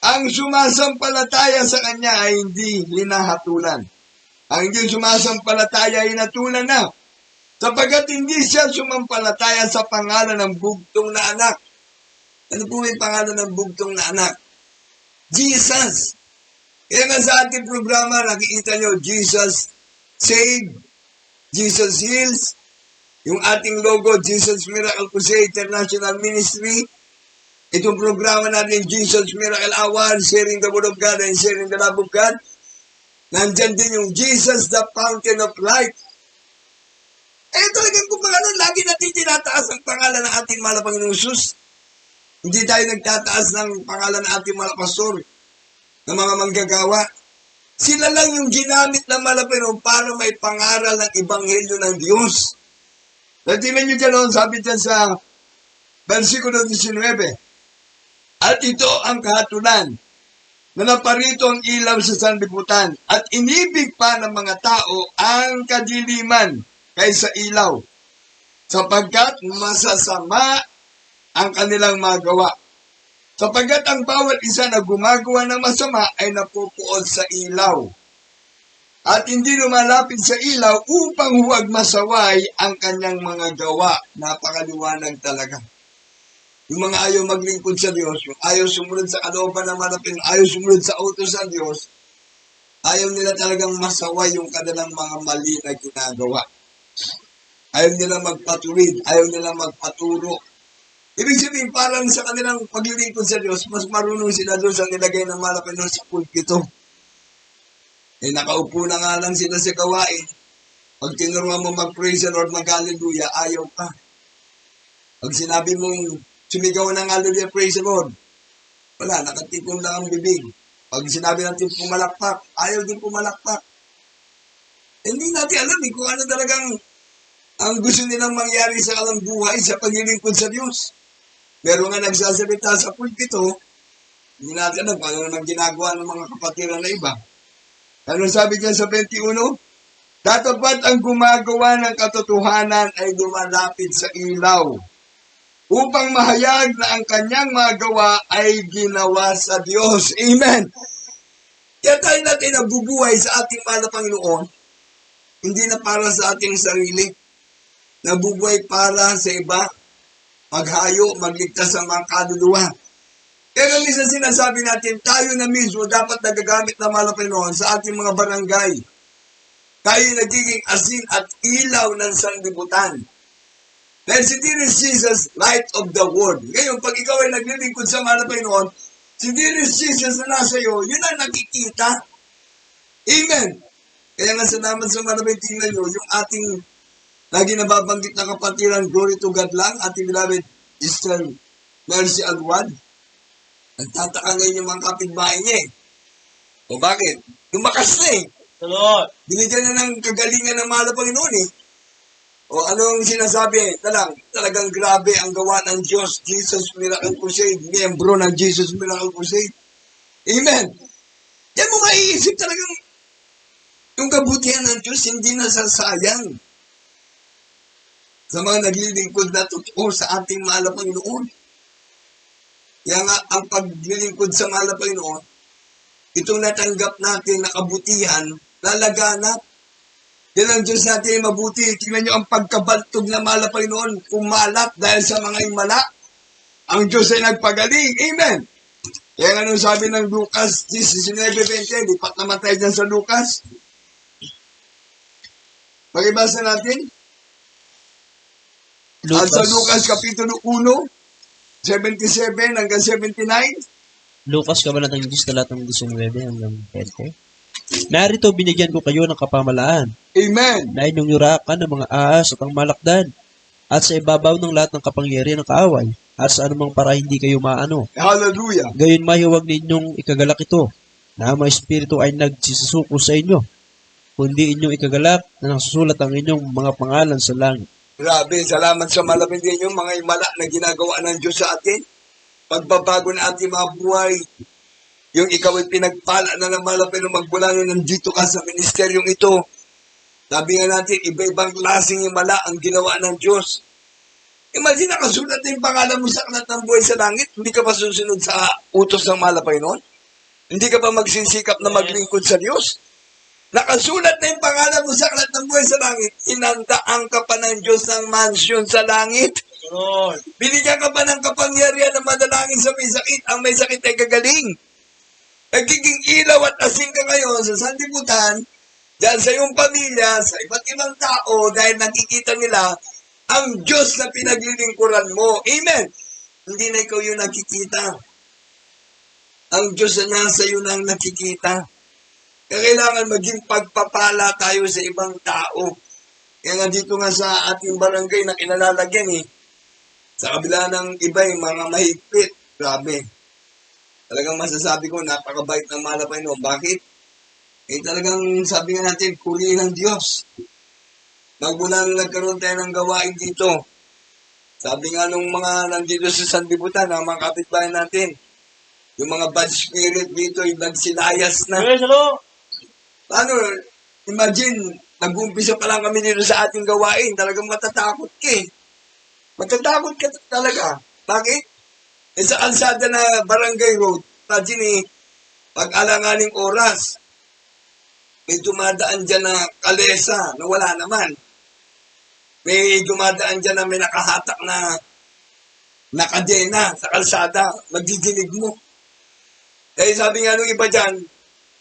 ang sumasampalataya sa kanya ay hindi hinahatulan. Ang hindi sumasampalataya ay hinatulan na, sapagkat hindi siya sumampalataya sa pangalan ng bugtong na anak. Ano po yung pangalan ng bugtong na anak? Jesus. Kaya nga sa ating programa, nakikita nyo, Jesus Save, Jesus Heals, yung ating logo, Jesus Miracle Crusade International Ministry. Itong programa natin, Jesus Miracle Hour, sharing the Word of God and sharing the love of God. Nandyan din yung Jesus, the Fountain of Life. Talagang kung lagi natin tinataas ang pangalan ng ating mahal na Panginoong Sus. Hindi tayo nagtataas ng pangalan ng ating mahal na pastor, ng mga manggagawa. Sila lang yung ginamit ng mahal na Panginoon para may pangaral ng Ebanghelyo ng Diyos. Tingnan nyo dyan, sabi dyan sa versikulo 19, at ito ang kahatulan, na naparito ang ilaw sa sanlibutan, at inibig pa ng mga tao ang kadiliman kaysa ilaw, sapagkat masasama ang kanilang magawa. Sapagkat ang bawat isa na gumagawa ng masama ay napupuot sa ilaw, at hindi lumalapit sa ilaw upang huwag masaway ang kanyang mga gawa. Napakaliwanag talaga. Yung mga ayaw maglingkod sa Diyos, yung ayaw sumunod sa kalooban ng malapit, ayaw sumunod sa utos ng Diyos, ayaw nila talagang masaway yung kanilang mga mali na ginagawa. Ayaw nila magpatuwid, ayaw nila magpaturo. Ibig sabihin, parang sa kanilang paglilingkod sa Diyos, mas marunong sila doon sa nilagay ng malapit sa pulpito. Nakaupo na nga lang sila sa gawain. Pag tinuruan mo mag-praise the Lord, mag-hallelujah, ayaw ka. Pag sinabi mong sumigaw ng hallelujah, praise the Lord, wala, nakatipon lang ang bibig. Pag sinabi natin pumalakpak, ayaw din pumalakpak. Hindi natin alam kung ano talagang ang gusto nilang mangyari sa kalang buhay sa paglilingkod sa Diyos. Meron nga nagsasalita sa pulpito, hindi natin alam kung ano naman ginagawa ng mga kapatiran na iba. Ano sabi dyan sa 21? Datapwat ang gumagawa ng katotohanan ay lumalapit sa ilaw, upang mahayag na ang kanyang mga gawa ay ginawa sa Diyos. Amen. Kaya tayo natin nabubuhay sa ating mahal na Panginoon, hindi na para sa ating sarili, nabubuhay para sa iba, maghayo, magligtas sa mga kaluluwa. Kaya minsan sinasabi natin, tayo na mismo dapat nagagamit na mahal na Panginoon sa ating mga barangay. Tayo nagiging asin at ilaw ng sanlibutan. Dahil si Dearest Jesus, light of the world. Ngayon, pag ikaw ay naglilingkod sa mahal na Panginoon, si Dearest Jesus na nasa iyo, yun ang nakikita. Amen. Kaya nga salamat sa mahal na Panginoon, tingnan nyo, yung ating lagi nababanggit na kapatiran, glory to God lang, ating beloved Sister Mercy Alwad. Nagtataka ngayon yung mga kapitbahay niya eh. O bakit? Lumakas na eh. Lord. Binigyan na ng kagalingan ng mahal na Panginoon eh. O anong sinasabi? Talagang grabe ang gawa ng Diyos, Jesus Miracle Crusade, miyembro ng Jesus Miracle Crusade. Amen. Yan mo maiisip talagang yung kabutihan ng Diyos hindi nasasayang sa mga naglilingkod na totoo sa ating mahal na Panginoon. Kaya nga, ang paglilingkod sa mahal na Panginoon, itong natanggap natin na kabutihan, lalaganap. Yan ang Diyos natin ay mabuti. Tingnan nyo ang pagkabaltog na mahal na Panginoon, kumalat dahil sa mga himala. Ang Diyos ay nagpagaling. Amen. Kaya nga nung sabi ng Lucas 19:20, lipat naman tayo dyan sa Lucas. Pakibasa natin. At sa Lucas Kapitulo 1, 77 hanggang 79, Lucas kabanatang 10 talatang 19 hanggang 20. Narito binigyan ko kayo ng kapamalaan Amen. na inyong yurakan ng mga ahas at ang malakdan at sa ibabaw ng lahat ng kapangyarihan ng kaaway at sa anumang para hindi kayo maano. Hallelujah. Gayon mahiwag ninyong ikagalak ito na ang mga espiritu ay nagsisusuko sa inyo, kundi inyong ikagalak na nasusulat ang inyong mga pangalan sa langit. Grabe, salamat sa malapit din yung mga himala na ginagawa ng Diyos sa atin. Pagbabago na ating mga buhay. Yung ikaw ay pinagpala na ng malapit na magmula nung nandito ka sa ministeryong ito. Sabi nga natin, iba-ibang klaseng himala ang ginawa ng Diyos. Imagine, nakasulat na yung pangalan mo sa aklat ng buhay sa langit. Hindi ka pa susunod sa utos ng malapay noon? Hindi ka pa magsisikap na maglingkod sa Diyos? Nakasulat na yung pangalan mo sa aklat ng buhay sa langit. Inandaan ka pa ng Diyos ng mansyon sa langit. Lord. Binigyan ka pa ng kapangyarihan na madalangin sa may sakit. Ang may sakit ay gagaling. Nagiging ilaw at asin ka ngayon sa sanlibutan, dyan sa iyong pamilya, sa iba't ibang tao, dahil nakikita nila ang Diyos na pinaglilingkuran mo. Amen. Hindi na ikaw yung nakikita. Ang Diyos na nasa iyo nang nakikita. Kaya kailangan maging pagpapala tayo sa ibang tao. Kaya nga dito nga sa ating barangay na kinalalagyan sa kabila ng iba mga mahigpit. Grabe. Talagang masasabi ko, napakabait ng malapay no. Bakit? Talagang sabi nga natin, puri ng Diyos. Magmulang nagkaroon tayo ng gawain dito. Sabi nga nung mga nandito sa sanlibutan, ang mga kapitbahay natin, yung mga bad spirit dito, yung nagsilayas na. Paano, imagine, nag-umpisa pa lang kami dito sa ating gawain, talagang matatakot ka Matatakot ka talaga. Bakit? Sa kalsada na barangay road, imagine pag-alanganing oras, may dumadaan dyan na kalesa na wala naman. May dumadaan dyan na may nakahatak na kadena sa kalsada, magdidinig mo. Kaya sabi nga nung iba dyan,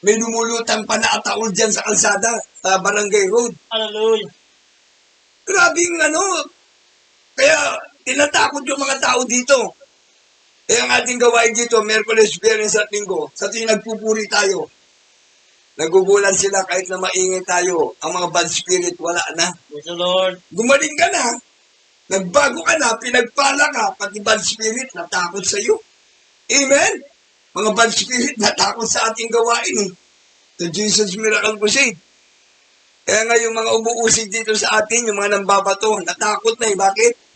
may lumulutang pa na ataol dyan sa kalsada, sa barangay road. Hallelujah. Grabing kaya tinatakot yung mga tao dito. Kaya ang ating gawain dito, Miyerkules, Biyernes at Linggo, sa tuwing nagpupuri tayo, nagugulan sila kahit na maingay tayo. Ang mga bad spirit, wala na. Praise the Lord. Gumaling ka na. Nagbago ka na, pinagpala ka, pati bad spirit, natakot sa iyo. Amen? Mga bad spirit, natakot sa ating gawain The Jesus Miracle Crusade. Kaya nga yung mga umuusig dito sa atin, yung mga nambabato, natakot na Bakit?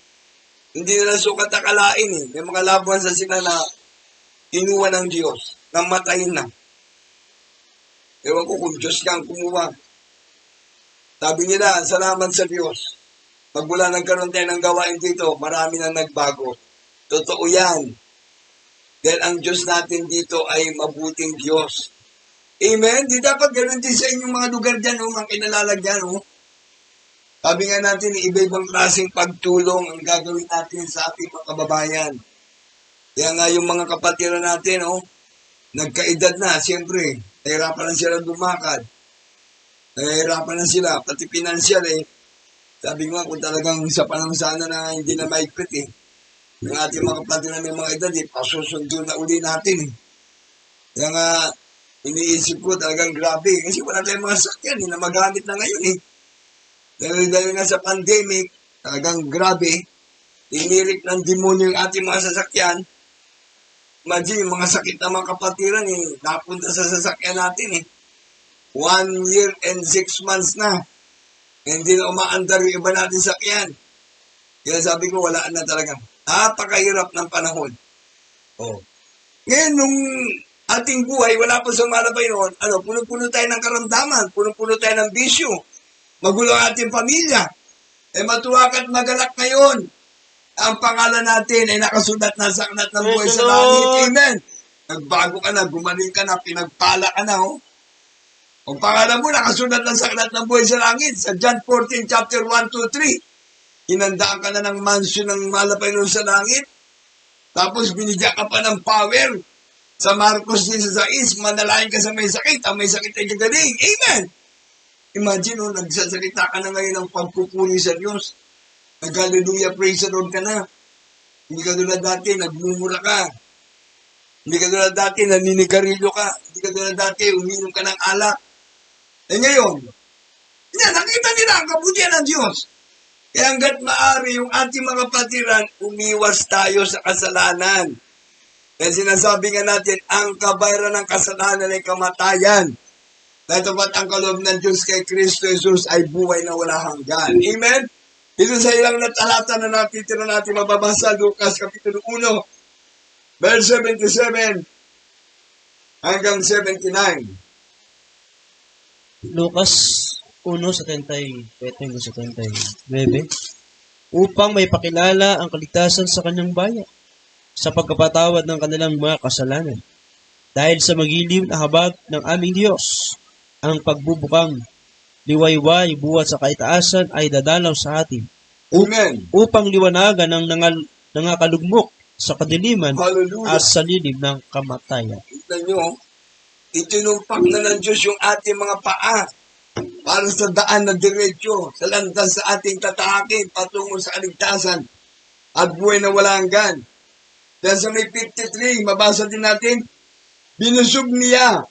Hindi nila sukat akalain May mga labuhan sa sila na inuwa ng Diyos, namatayin na. Ewan ko kung Diyos kang kumuha. Sabi nila, salamat sa Diyos. Magmula nagkaroon tayo ng gawain dito, marami nang nagbago. Totoo yan. Dahil ang Diyos natin dito ay mabuting Diyos. Amen? Di dapat ganun din sa inyong mga lugar dyan, mga kinalalagyan. Sabi nga natin, iba-ibang klaseng pagtulong ang gagawin natin sa ating mga kababayan. Kaya nga yung mga kapatiran natin, nagkaedad na, siyempre, nahirapan na sila lumakad. Nahirapan na sila, pati pinansyal Sabi nga, kung talagang sa panahon sana na hindi na maigpit yung ating mga kapatiran may mga edad, pasusundo na uli natin Kaya nga, iniisip ko talagang grabe. Kasi wala tayong mga sakyan na magamit na ngayon Dahil nga sa pandemic, talagang grabe. Inirik ng demonyo yung ating mga sasakyan. Imagine, yung mga sakit na mga kapatiran, napunta sa sasakyan natin 1 year and 6 months na. Hindi na umaandar yung iba natin sakyan. Kaya sabi ko, wala na talaga. Napakahirap ng panahon. Ngayon, nung ating buhay, wala pa sa malabay noon, puno-puno tayo ng karamdaman, puno-puno tayo ng bisyo, magulo ang ating pamilya. Matuwa ka't magalak ngayon. Ang pangalan natin ay nakasulat na sa aklat ng buhay sa langit. Amen. Nagbago ka na, gumaling ka na, pinagpala ka na. Ang pangalan mo nakasulat na sa aklat ng buhay sa langit. Sa John 14, chapter 1, 2, 3. Inandaan ka na ng mansyon ng malapay nun sa langit. Tapos binigyan ka pa ng power. Sa Marcos 16, manalangin ka sa may sakit. Ang may sakit ay gagaling. Amen. Imagine, nagsasalita ka na ngayon ng pagpupuri sa Diyos. Nag-hallelujah, praise the Lord ka na. Hindi ka tulad dati, nagmumura ka. Hindi ka tulad dati, naninigarilyo ka. Hindi ka tulad dati, uminom ka ng alak. Eh ngayon, nakita nila ang kabutihan ng Diyos. Kaya hanggat maaari yung ating mga kapatiran, umiwas tayo sa kasalanan. Kaya sinasabi nga natin, ang kabayaran ng kasalanan ay kamatayan. Natapat ang kaloob ng Diyos kay Kristo Jesus ay buhay na wala hanggan. Amen? Ito sa ilang natalata na natitira natin mababasa, Lucas Kapitulo 1, verse 77 hanggang 79. Lucas 1:77-79, upang may pakilala ang kaligtasan sa kanyang bayan sa pagkapatawad ng kanilang mga kasalanan. Dahil sa magiliw na habag ng aming Diyos, ang pagbubukang liwayway buhat sa kaitaasan ay dadalaw sa atin. Amen. Upang liwanagan ang nangakalugmok sa kadiliman Hallelujah. at sa lilim ng kamatayan. Tignan nyo, itinumpak na ng Diyos yung ating mga paa para sa daan na diretsyo, sa landas sa ating tatahakin patungo sa kaligtasan at buhay na wala hanggan. Dahil sa may 53, mabasa din natin, binusog niya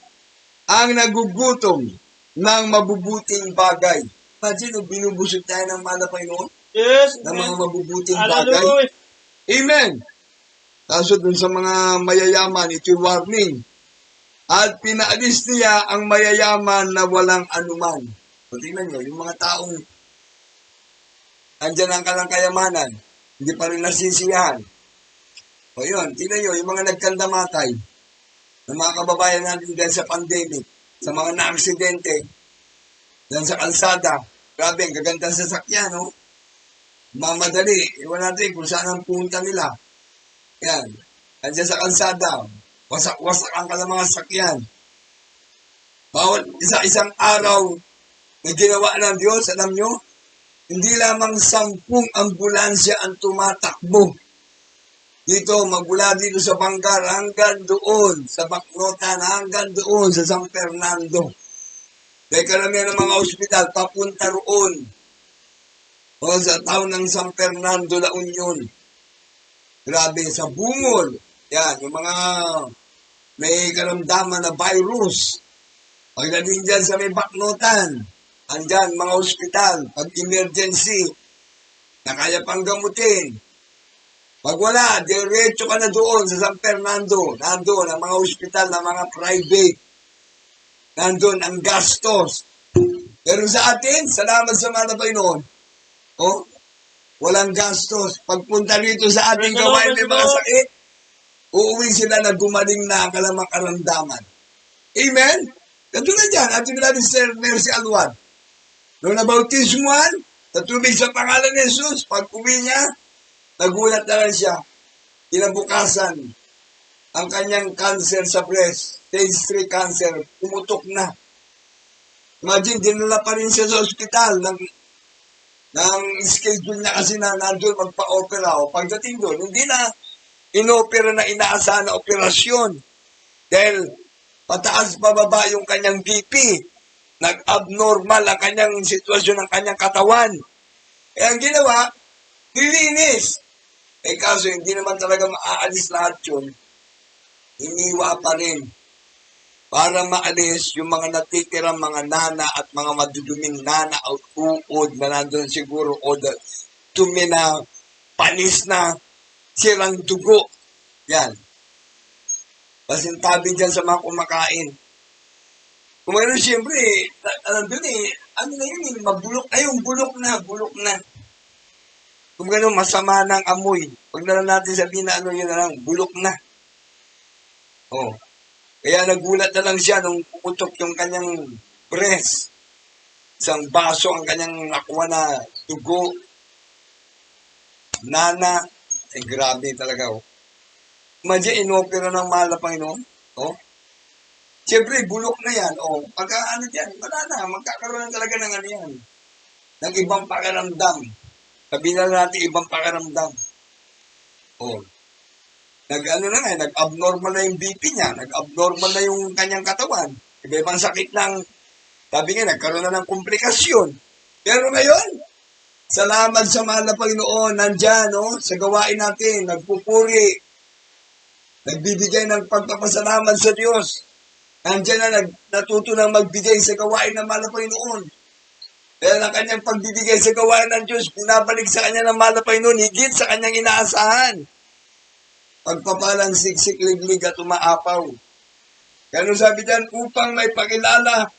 ang nagugutom ng mabubuting bagay. Imagine, binubusog tayo ng mana Panginoon Yes, ng mga mabubuting bagay. Amen. Kaso dun sa mga mayayaman, ito'y warning. At pinaalis niya ang mayayaman na walang anuman. So, tingnan nyo, yung mga taong andyan ang kalang kayamanan, hindi pa rin nasisiyahan. O yun, tingnan nyo, yung mga nagkandamatay, ng mga kababayan natin dahil sa pandemic, sa mga na-aksidente, dahil sa kalsada, grabe, ang gaganda sa sasakyan, no? Mamadali, iwan natin kung saan ang punta nila. Yan, andyan sa kalsada, wasak-wasak ang mga sakyan. Bawat isang araw na ginawa ng Diyos, alam nyo, hindi lamang 10 ambulansya ang tumatakbo. Dito, magmula dito sa Bangar hanggang doon, sa Bacnotan, hanggang doon sa San Fernando. Dahil karamihan ng mga ospital, papunta roon. O sa town ng San Fernando, La Union. Grabe, sa Bungol. Yan, yung mga may karamdaman na virus. Pagdating dyan sa may Bacnotan, andyan, mga ospital, pag emergency, na kaya pang gamutin. Pag wala, diretso ka na doon sa San Fernando. Nandun ang mga ospital na mga private. Nandun ang gastos. Pero sa atin, salamat sa mga Panginoon. Oh, walang gastos. Pagpunta rito sa ating gawain may mga sakit, uuwi sila na gumaling na ang kalamang karamdaman. Amen? Katulad dyan, ating natin Sir Mercy Alwan. Noong nabautismuhan, natubig sa pangalan ni Jesus, pag uwi niya, nagulat na lang siya. Kinabukasan, ang kanyang cancer sa breast, stage 3 cancer, pumutok na. Imagine, dinala pa rin siya sa ospital ng schedule niya kasi na nandun magpa-opera. O pagdating doon, hindi na inopera na inaasahan na operasyon. Dahil pataas pababa yung kanyang BP. Nag-abnormal ang kanyang sitwasyon ng kanyang katawan. Eh ang ginawa, nilinis. Eh kaso hindi naman talaga maaalis lahat yun. Iniwa pa rin. Para maalis yung mga natitirang mga nana at mga maduduming nana at uod na nandun siguro o tumi na panis na sirang dugo. Yan. Pasintabi dyan sa mga kumakain. Kung mayroon siyempre, nandun ano na yun, mabulok na yung bulok na. Kung gano'n, masama ng amoy. Pag nalang natin sabihin na yun na lang, bulok na. Oh. Kaya nagulat na lang siya nung pumutok yung kanyang breast. Isang baso ang kanyang nakuha na dugo. Nana. Grabe talaga. Oh. Imagine, inopera ng mahal na Panginoon. Oh. Siyempre, bulok na yan. Oh. Pagka dyan, wala na. Magkakaroon talaga ng yan. Ng ibang pakaramdam. Sabihin na natin ibang pakaramdam. Oh. Nag-abnormal na yung BP niya, nag-abnormal na yung kanyang katawan. Iba-ibang sakit ng, sabi nga, nagkaroon na ng komplikasyon. Pero ngayon, Salamat sa mahal na Panginoon, nandyan, no? Sa gawain natin, nagpupuri, nagbibigay ng pagpapasalamat sa Diyos. Nandyan na, natuto na magbigay sa gawain ng mahal na Panginoon. Kaya ang kanyang pagbibigay sa gawain ng Diyos, pinabalik sa kanya ng mahal na Panginoon, higit sa kanyang inaasahan. Pagpapalang siksik, liglig at umaapaw. Kaya nung sabi dyan, upang may pakilala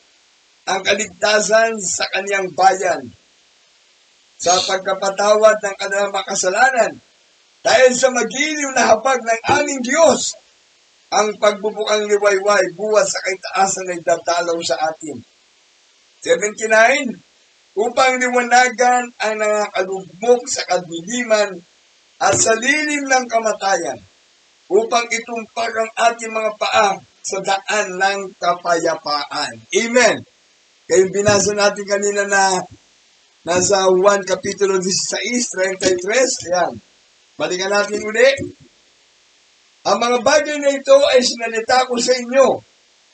ang kaligtasan sa kanyang bayan, sa pagkapatawad ng kanilang makasalanan, dahil sa magiliw na habag ng aming Diyos, ang pagbubukang liwayway buwas sa kaitaasan ay dadalaw sa atin. 79, upang liwanagan ang nangakalugmok sa kadiliman at sa lilim ng kamatayan, upang itumpak ang ating mga paa sa daan ng kapayapaan. Amen. Kaya binasa natin kanina na nasa 1 Kapitulo 16, 33. Ayan. Balikan natin uli. Ang mga bagay na ito ay sinalita ko sa inyo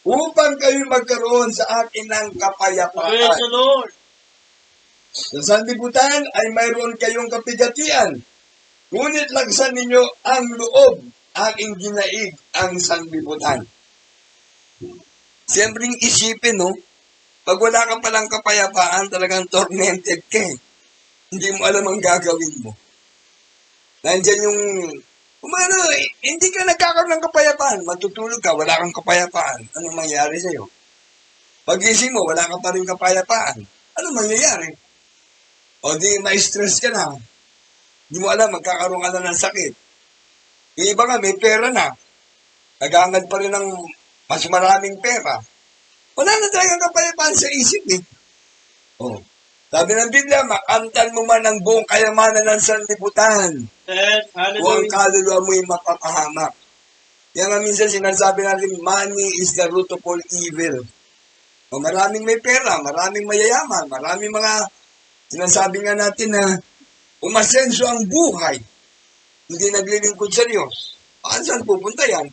upang kayo magkaroon sa akin ng kapayapaan. Praise the Lord. Sa sanlibutan ay mayroon kayong kapigatian. Ngunit lagsan ninyo ang loob, aking ginaig ang sanlibutan. Siyempre isipin, no? Pag wala ka palang kapayapaan, talagang tormented ka eh. Hindi mo alam ang gagawin mo. Nandyan yung, hindi ka nagkakaroon ng kapayapaan. Matutulog ka, wala kang kapayapaan. Anong mangyayari sa'yo? Pag-ising mo, wala ka pa rin kapayapaan. Anong mangyayari? O di, ma-stress ka na. Hindi mo alam, magkakaroon ka na ng sakit. Yung iba nga, may pera na. Nagangad pa rin ng mas maraming pera. Wala na talagang kapayapaan sa isip eh. Oh. Sabi ng Biblia, makamtan mo man ang buong kayamanan ng sanlibutan. O ang kaluluwa mo ay mapapahamak. Yan nga minsan sinasabi natin, money is the root of all evil. O maraming may pera, maraming mayayaman, maraming mga sinasabi nga natin na umasenso ang buhay. Hindi naglilingkod sa Diyos. Saan pupunta yan?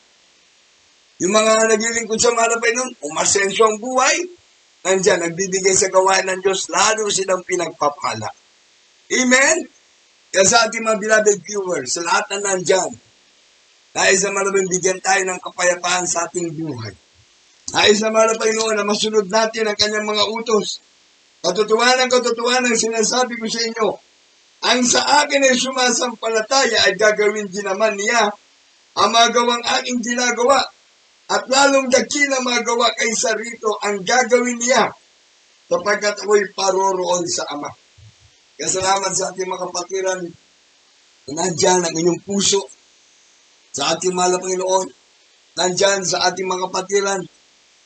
Yung mga naglilingkod sa mahal na Panginoon, umasenso ang buhay. Nandyan, nagbibigay sa gawain ng Diyos, lalo silang pinagpapala. Amen? Kaya sa ating mga beloved viewers, sa lahat na nandyan, nais na maraming bigyan tayo ng kapayapaan sa ating buhay. Nais na mahal na Panginoon na masunod natin ang kanyang mga utos. Katotohanan, sinasabi ko sa inyo, ang sa akin ay sumasampalataya ay gagawin din naman niya ang mga gawang aking ginagawa. At lalong dakila mga gawa kaysa rito ang gagawin niya sapagkat ako'y paroroon sa Ama. Kaya salamat sa ating mga kapatiran na nandyan ang inyong puso sa ating mahal na Panginoon. Nandyan sa ating mga kapatiran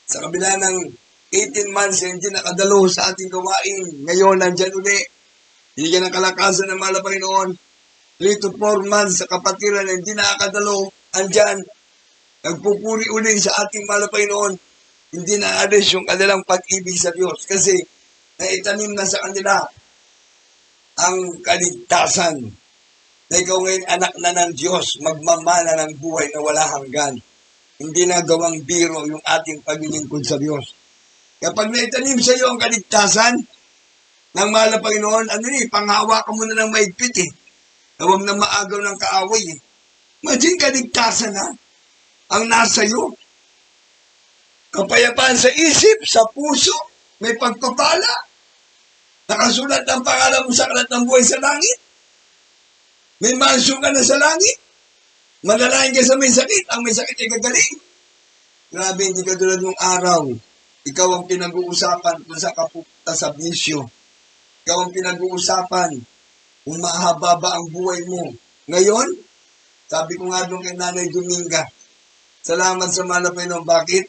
sa kabila ng 18 months na hindi nakadalo sa ating gawain. Ngayon, nandyan uli. Bigyan ng kalakasan ng mahal na Panginoon. 3 to 4 months sa kapatiran na hindi nakakadalo. Andyan. Nagpupuri uli sa ating mahal na Panginoon, hindi na alis yung kanilang pag-ibig sa Diyos kasi naitanim na sa kanila ang kaligtasan na ikaw ngayon anak na ng Diyos, magmamana ng buhay na wala hanggan. Hindi na gawang biro yung ating paglilingkod sa Diyos. Kapag naitanim sa iyo ang kaligtasan ng mahal na Panginoon, panghawa ka muna ng maigpit eh. Huwag na maagaw ng kaaway eh. Imagine kaligtasan ha? Ang nasa iyo. Kapayapaan sa isip, sa puso, may pagpapala. Nakasulat ang pangalan mo sa kalat ng buhay sa langit. May mansyon ka na sa langit. Manalangin ka sa may sakit, ang may sakit ay gagaling. Grabe, hindi ka tulad ng araw. Ikaw ang pinag-uusapan kung sa kapupunta sa bisyo. Ikaw ang pinag-uusapan kung mahaba ba ang buhay mo. Ngayon, sabi ko nga doon kay Nanay Dominga, salamat sa mahal na Panginoon. Bakit?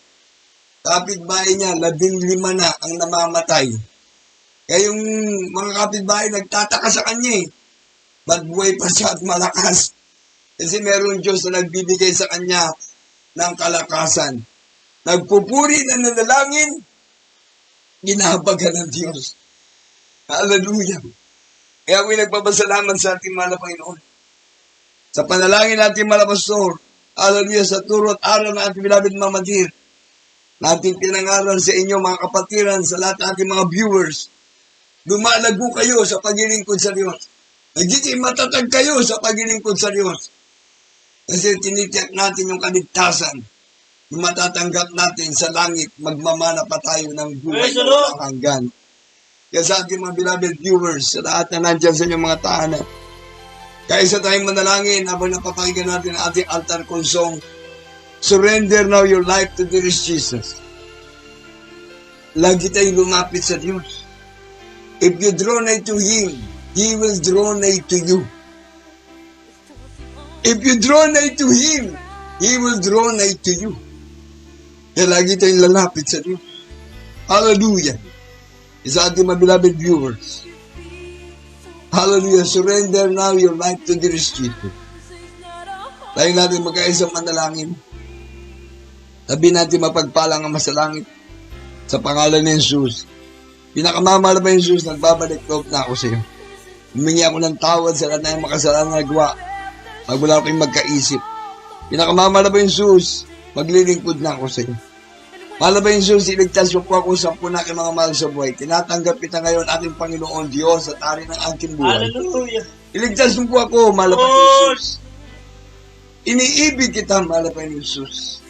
Kapitbahay niya, 15 na ang namamatay. Kaya yung mga kapitbahay nagtataka sa kanya eh. Ba't buhay pa siya at malakas? Kasi meron Diyos na nagbibigay sa kanya ng kalakasan. Nagpupuri na nanalangin, ginabagan ng Diyos. Hallelujah. Kaya ako'y nagpapasalamat sa ating mahal na Panginoon. Sa panalangin natin mahal na Pastor, hallelujah, sa turo at araw na ating beloved Mama Dear, natin pinangaral sa inyo mga kapatiran, sa lahat ng ating mga viewers, Lumalago kayo sa paglilingkod sa Diyos. Nagiging matatag kayo sa paglilingkod sa Diyos. Kasi tinitiyak natin yung kaligtasan. Yung matatanggap natin sa langit, magmamana pa tayo ng buhay Praise the na Lord. walang hanggan. Kaya sa ating mga beloved viewers, sa lahat na nandyan sa inyong mga tahanan, kaysa tayong manalangin habang napapakinggan natin ang ating altar call song, surrender now your life to dear Jesus. Lagi tayong lumapit sa Diyos. If you draw nigh to Him, He will draw nigh to you. If you draw nigh to Him, He will draw nigh to you. Kaya lagi tayong lalapit sa Diyos. Hallelujah. Sa ating mga beloved viewers, hallelujah, surrender now your life to dear Jesus. Tayo natin magkaisang manalangin. Sabi natin mapagpalang ang masalangit sa pangalan ni Jesus. Pinakamamahal ba Jesus, nagbabalik loob na ako sa iyo. Humingi ako ng tawad sa lahat na yung makasalanan na nagawa. Pag wala ko kayong magkaisip. Pinakamamahal ba Jesus, maglilingkod na ako sa iyo. Mahal ba Jesus, iligtas mo po ako sa puna ng mga mahal sa buhay. Tinatanggap kita ngayon ating Panginoon Diyos at Ari ng aking buhay. Hallelujah. Iligtas mo po ako, mahal ba Jesus. Iniibig kita, mahal ba Jesus.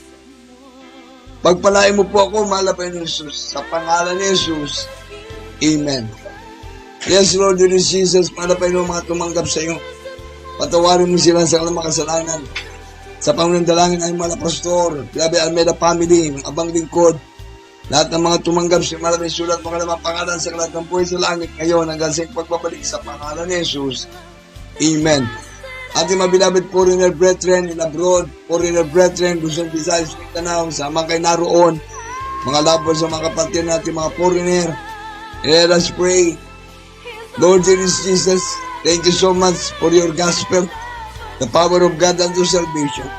Pagpalain mo po ako, mahal ba Jesus. Sa pangalan ni Jesus, Amen. Yes, Lord, Lord Jesus, mahal pa yung mga tumanggap sa iyo. Patawarin mo sila sa kanilang makasalanan. Sa Panginoon dalangin ay mga pastor, Grabe Almeida family, ng abang lingkod, lahat ng mga tumanggap sa maraming sulat, mga naman pangalan sa lahat ng buhay sa langit ngayon hanggang sa pagbabalik sa pangalan ni Jesus. Amen. Ating mga beloved foreigner brethren in abroad, foreigner brethren, Luzon, Visayas, Mindanao, sama kayo naroon, mga lovers sa mga kapatid natin, mga foreigner. Let us pray. Lord Jesus, thank you so much for your gospel, the power of God unto salvation.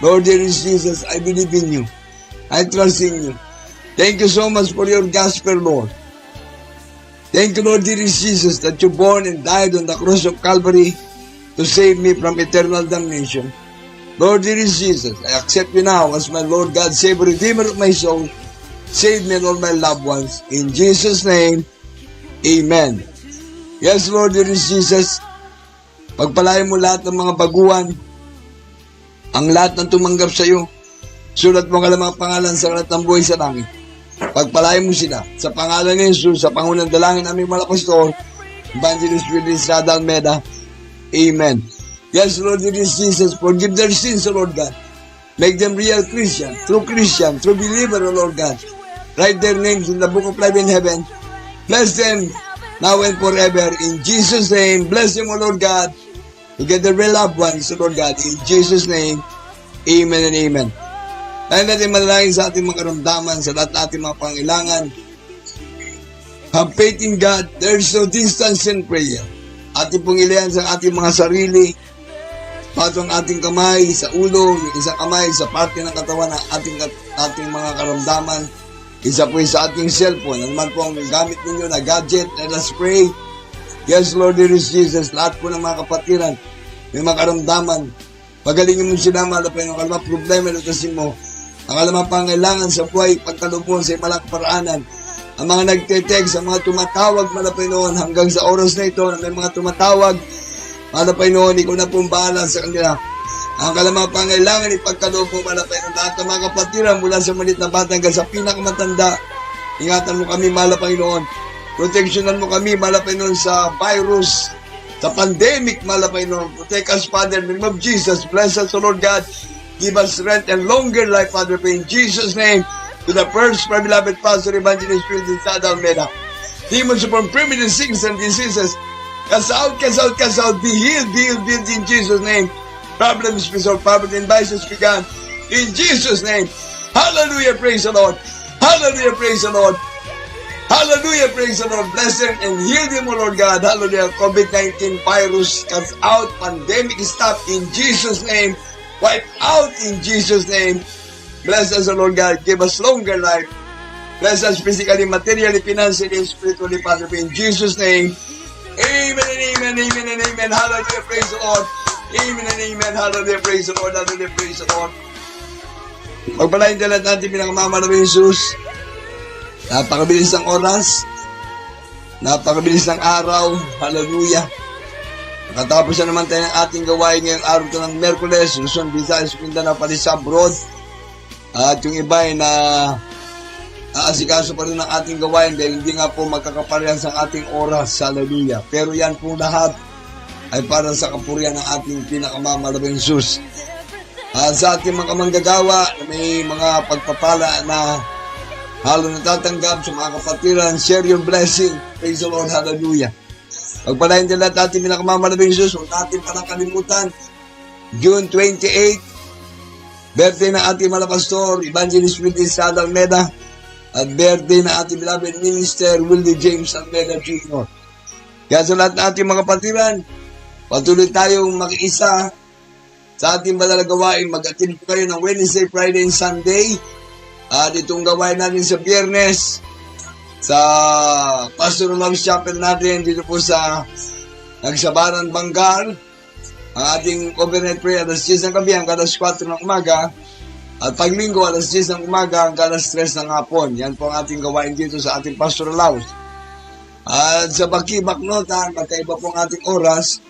Lord Jesus, I believe in you. I trust in you. Thank you so much for your gospel, Lord. Thank you, Lord Jesus, that you born and died on the cross of Calvary to save me from eternal damnation. Lord Jesus, I accept you now as my Lord God, Savior, Redeemer of my soul. Save me and all my loved ones. In Jesus' name, Amen. Yes, Lord Jesus, pagpalain mo lahat ng mga baguhan, ang lahat ng tumanggap sa iyo. Sulat mo ka mga pangalan sa lahat ng buhay sa langit. Pagpalain mo sila. Sa pangalan ni Jesus, sa pangunang dalangin aming mga pastor, Evangelist Willis Rada Almeida. Amen. Yes, Lord Jesus, forgive their sins, O Lord God. Make them real Christian, true believer, O Lord God. Write their names in the book of life in heaven. Bless them now and forever. In Jesus' name, bless them, O Lord God. Together with loved ones, O Lord God. In Jesus' name, Amen and Amen. Tayo natin manalangin sa ating mga karamdaman, sa lahat ating mga pangailangan. Have faith in God. There is no distance in prayer. Ating pong ilayan sa ating mga sarili. Pato ang ating kamay sa ulo, yung isang kamay sa parte ng katawan ng ating mga karamdaman. Isa po sa ating cellphone. Ano man po ang gamit ninyo na gadget. Let us pray. Yes, Lord, there is Jesus. Lahat po ng mga kapatiran, may mga karamdaman. Pagalingin mo sila, malapay ng kalamang problema, lutasin mo. Ang kalamang pangailangan sa buhay, pagkalubon sa imalak paraanan. Ang mga nagte-text, ang mga tumatawag, malapay noon, hanggang sa oras na ito, na may mga tumatawag, malapay noon, ikaw na pong bahala sa kanila. Ang kalamang pangailangan, ipagkalubon, malapay noon, lahat ng mga kapatiran, mula sa malit na bata hanggang sa pinakamatanda. Ingatan mo kami, malapay noon. Proteksyonan mo kami, malapay noon sa virus, sa pandemic, malapay noon. Protect us, Father, in the name of Jesus. Bless us, O Lord God. Give us strength and longer life, Father, in Jesus' name. To the first, my beloved Pastor, Evangelist Willis Rada Almeida. Demons from primitive sickness and diseases. Cast out, cast out, cast out. Be healed, be healed, be healed in Jesus' name. Problems be solved, poverty and vices be gone. In Jesus' name. Hallelujah, praise the Lord. Hallelujah, praise the Lord. Hallelujah, praise the Lord. Bless them and heal them, O Lord God. Hallelujah. COVID-19 virus cuts out. Pandemic stop in Jesus' name. Wipe out in Jesus' name. Bless us, O Lord God. Give us longer life. Bless us physically, materially, financially, and spiritually, Father. In Jesus' name. Amen and amen, amen and amen. Hallelujah, praise the Lord. Amen and amen. Hallelujah, praise the Lord. Hallelujah, praise the Lord. Pagpalain talaga natin pinakamamahal na Jesus. Napakabilis ang oras. Napakabilis ng araw. Hallelujah. Nakatapos na naman tayo ng ating gawain ngayong araw ito ng Merkules, Luzon, Visayas, Mindanao, pati sa abroad. At yung iba ay na aasikaso pa rin ng ating gawain dahil hindi nga po magkakaparehas ang ating oras. Hallelujah. Pero yan po lahat ay para sa kapurihan ng ating pinakamamalabing Diyos. Sa ating mga manggagawa na may mga pagpapala na halo natatanggap sa mga kapatiran, share your blessing. Praise the Lord. Hallelujah. Pagpalain din lahat ating pinakamamalabing Diyos. Huwag natin palang kalimutan. June 28, birthday ng ating malapastor, Evangelist Willie Sada Almeda. At birthday na ating beloved minister, Willie James Almeda Jr. Kaya sa lahat ng ating mga kapatiran, patuloy tayong makiisa sa ating banal na gawain. Mag-attend po kayo ng Wednesday, Friday, and Sunday. At itong gawain natin sa Biyernes, sa Pastoral Love Chapel natin, dito po sa Nagsabaran, Bangal. Ang ating overnight prayer, alas 10 ng gabi, hanggang alas 4 ng umaga. At paglinggo, alas 10 ng umaga, hanggang alas 3 ng hapon. Yan po ang ating gawain dito sa ating Pastoral House. At sa Baki-Baknotan, magkaiba po ang ating oras.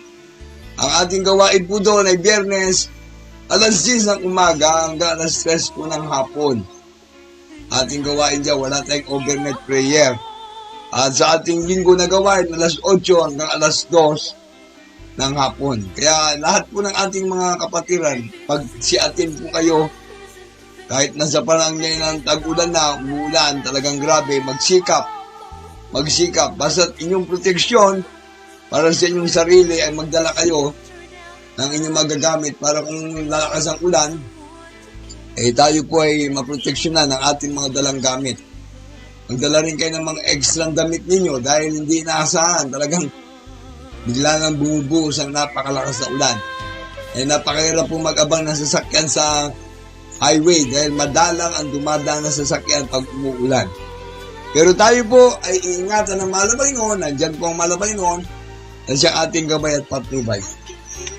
Ang ating gawain po doon ay Biyernes, alas 10 ng umaga hanggang alas 3 po ng hapon. Ating gawain dyan, wala tayong overnight prayer. At sa ating linggo na gawain, alas 8 hanggang alas 2 ng hapon. Kaya lahat po ng ating mga kapatiran, pag si-attend po kayo, kahit nasa panahon ngayon ng tag-ulan na, umuulan, talagang grabe, magsikap. Basta inyong proteksyon, para sa inyong sarili ay magdala kayo ng inyong magagamit para kung lalakas ang ulan, tayo po ay maproteksyonan ng ating mga dalang gamit. Magdala rin kayo ng mga extra damit ninyo dahil hindi inaasahan. Talagang bigla nang bumubuhos ang napakalakas na ulan. Napakahirap po mag-abang ng sasakyan sa highway dahil madalang ang dumadaan na sasakyan pag umuulan. Pero tayo po ay iingatan ng malabay noon. Nandyan po ang malabay noon na siya ating gabay at patnubay.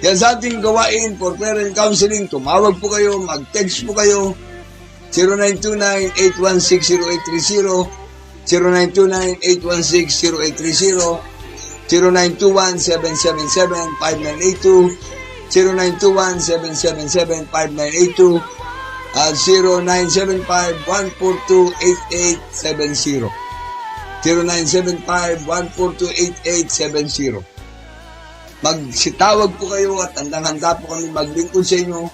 Kaya sa ating gawain for prayer and counseling, tumawag po kayo, mag-text po kayo, 0929-816-0830, 0929-816-0830, 0921-777-5982, 0921-777-5982, at 0975-142-8870. 0975-142-8870. Magsitawag po kayo at handang-handa po kami maglingkod sa inyo.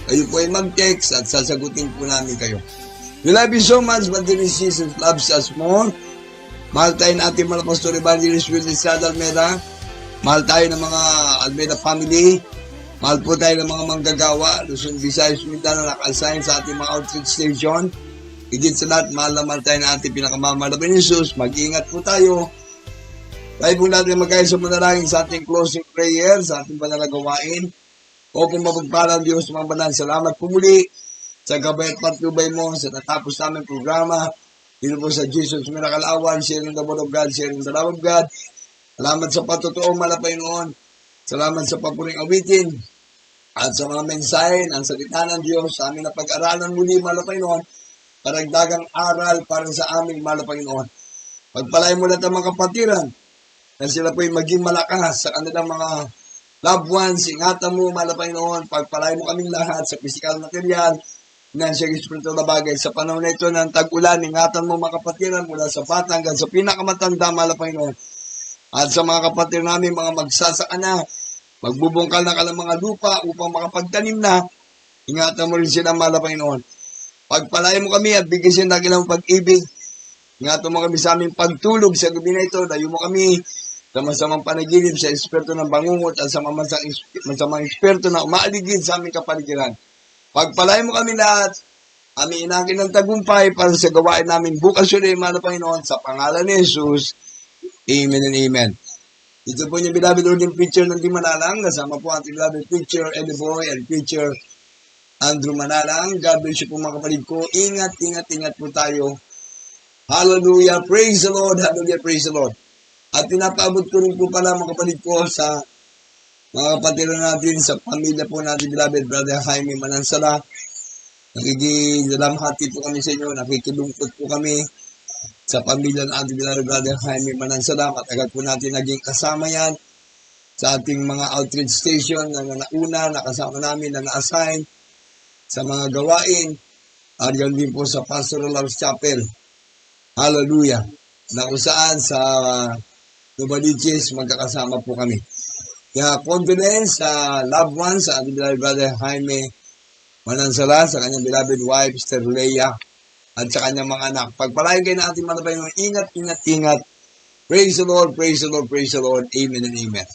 Kayo po ay mag-text at sasagutin po namin kayo. We love you so much, but Jesus loves us more. Mahal tayo ng ating mga pastor, Evangelist Willie Sada Almeda. Mahal tayo ng mga Almeda family. Mahal po tayo ng mga manggagawa, Luzon, Visayas, Mindanao, naka-assign sa ating mga outreach station. Higit sa lahat, mahal naman tayo ng ating pinakamamalabay ni Jesus. Mag-ingat po tayo. Tayo po natin magkain sa manalangin sa ating closing prayer, sa ating banal na gawain. O kung mapagpalang Diyos, mga banal, salamat po muli sa gabay at patnubay mo sa natapos namin programa. Dito po sa Jesus Miracle Hour, sharing the word of God, sharing the love of God. Salamat sa patutuong malapay noon. Salamat sa papuring awitin at sa mga mensahe ng salita ng Diyos sa amin na pag-aralan muli, malapay noon, karagdagang aral para sa aming malapay noon. Pagpalain mo lahat ang mga kapatiran na sila po'y maging malakas sa kanilang mga loved ones. Ingatan mo, malapay noon, pagpalain mo kaming lahat sa physical material, financial, spiritual na bagay. Sa panahon na ito ng tag-ulan, ingatan mo mga kapatiran mula sa bata hanggang sa pinakamatanda, malapay noon. At sa mga kapatid namin, mga magsasaka na, magbubungkal na ka ng mga lupa upang makapagtanim na, ingatan mo rin sila, malapay noon. Pagpalain mo kami at bigyan ng ilang pag-ibig. Ingatan mo kami sa aming pagtulog sa gabi na ito. Dayo mo kami sa masamang panaginip, sa espiritu ng bangungot at sa masamang espiritu na umaaligid sa aming kapaligiran. Pagpalain mo kami lahat, aming inakin ng tagumpay para sa gawain namin bukas ulit, malapay noon, sa pangalan ni Jesus. Amen and amen. Ito po yung beloved Lord yung preacher ng Di Manalang. Kasama po ating beloved preacher Eddie Boy and preacher Andrew Manalang. God bless you po mga kapatid ko. Ingat po tayo. Hallelujah. Praise the Lord. Hallelujah. Praise the Lord. At pinapaabot ko rin po pala mga kapatid ko sa mga kapatid natin, sa pamilya po natin, beloved Brother Jaime Manansala. Nakikidalamhati po kami sa inyo. Nakikilungkot po kami. sa pamilya ng ating beloved brother Jaime Manansala. Matagal po natin naging kasama yan sa ating mga outreach station na nauna, nakasama namin na na-assign sa mga gawain. At yun din po sa Pastoral House Chapel. Hallelujah. Na kung saan sa Novaliches magkakasama po kami. Kaya confidence sa loved ones, sa ating beloved brother Jaime Manansala, sa kanyang beloved wife, Sister Leia, at sa kanyang mga anak. Pagpalain kayo na ating manabay ng ingat, ingat, ingat. Praise the Lord, praise the Lord, praise the Lord. Amen and amen.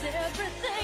Everything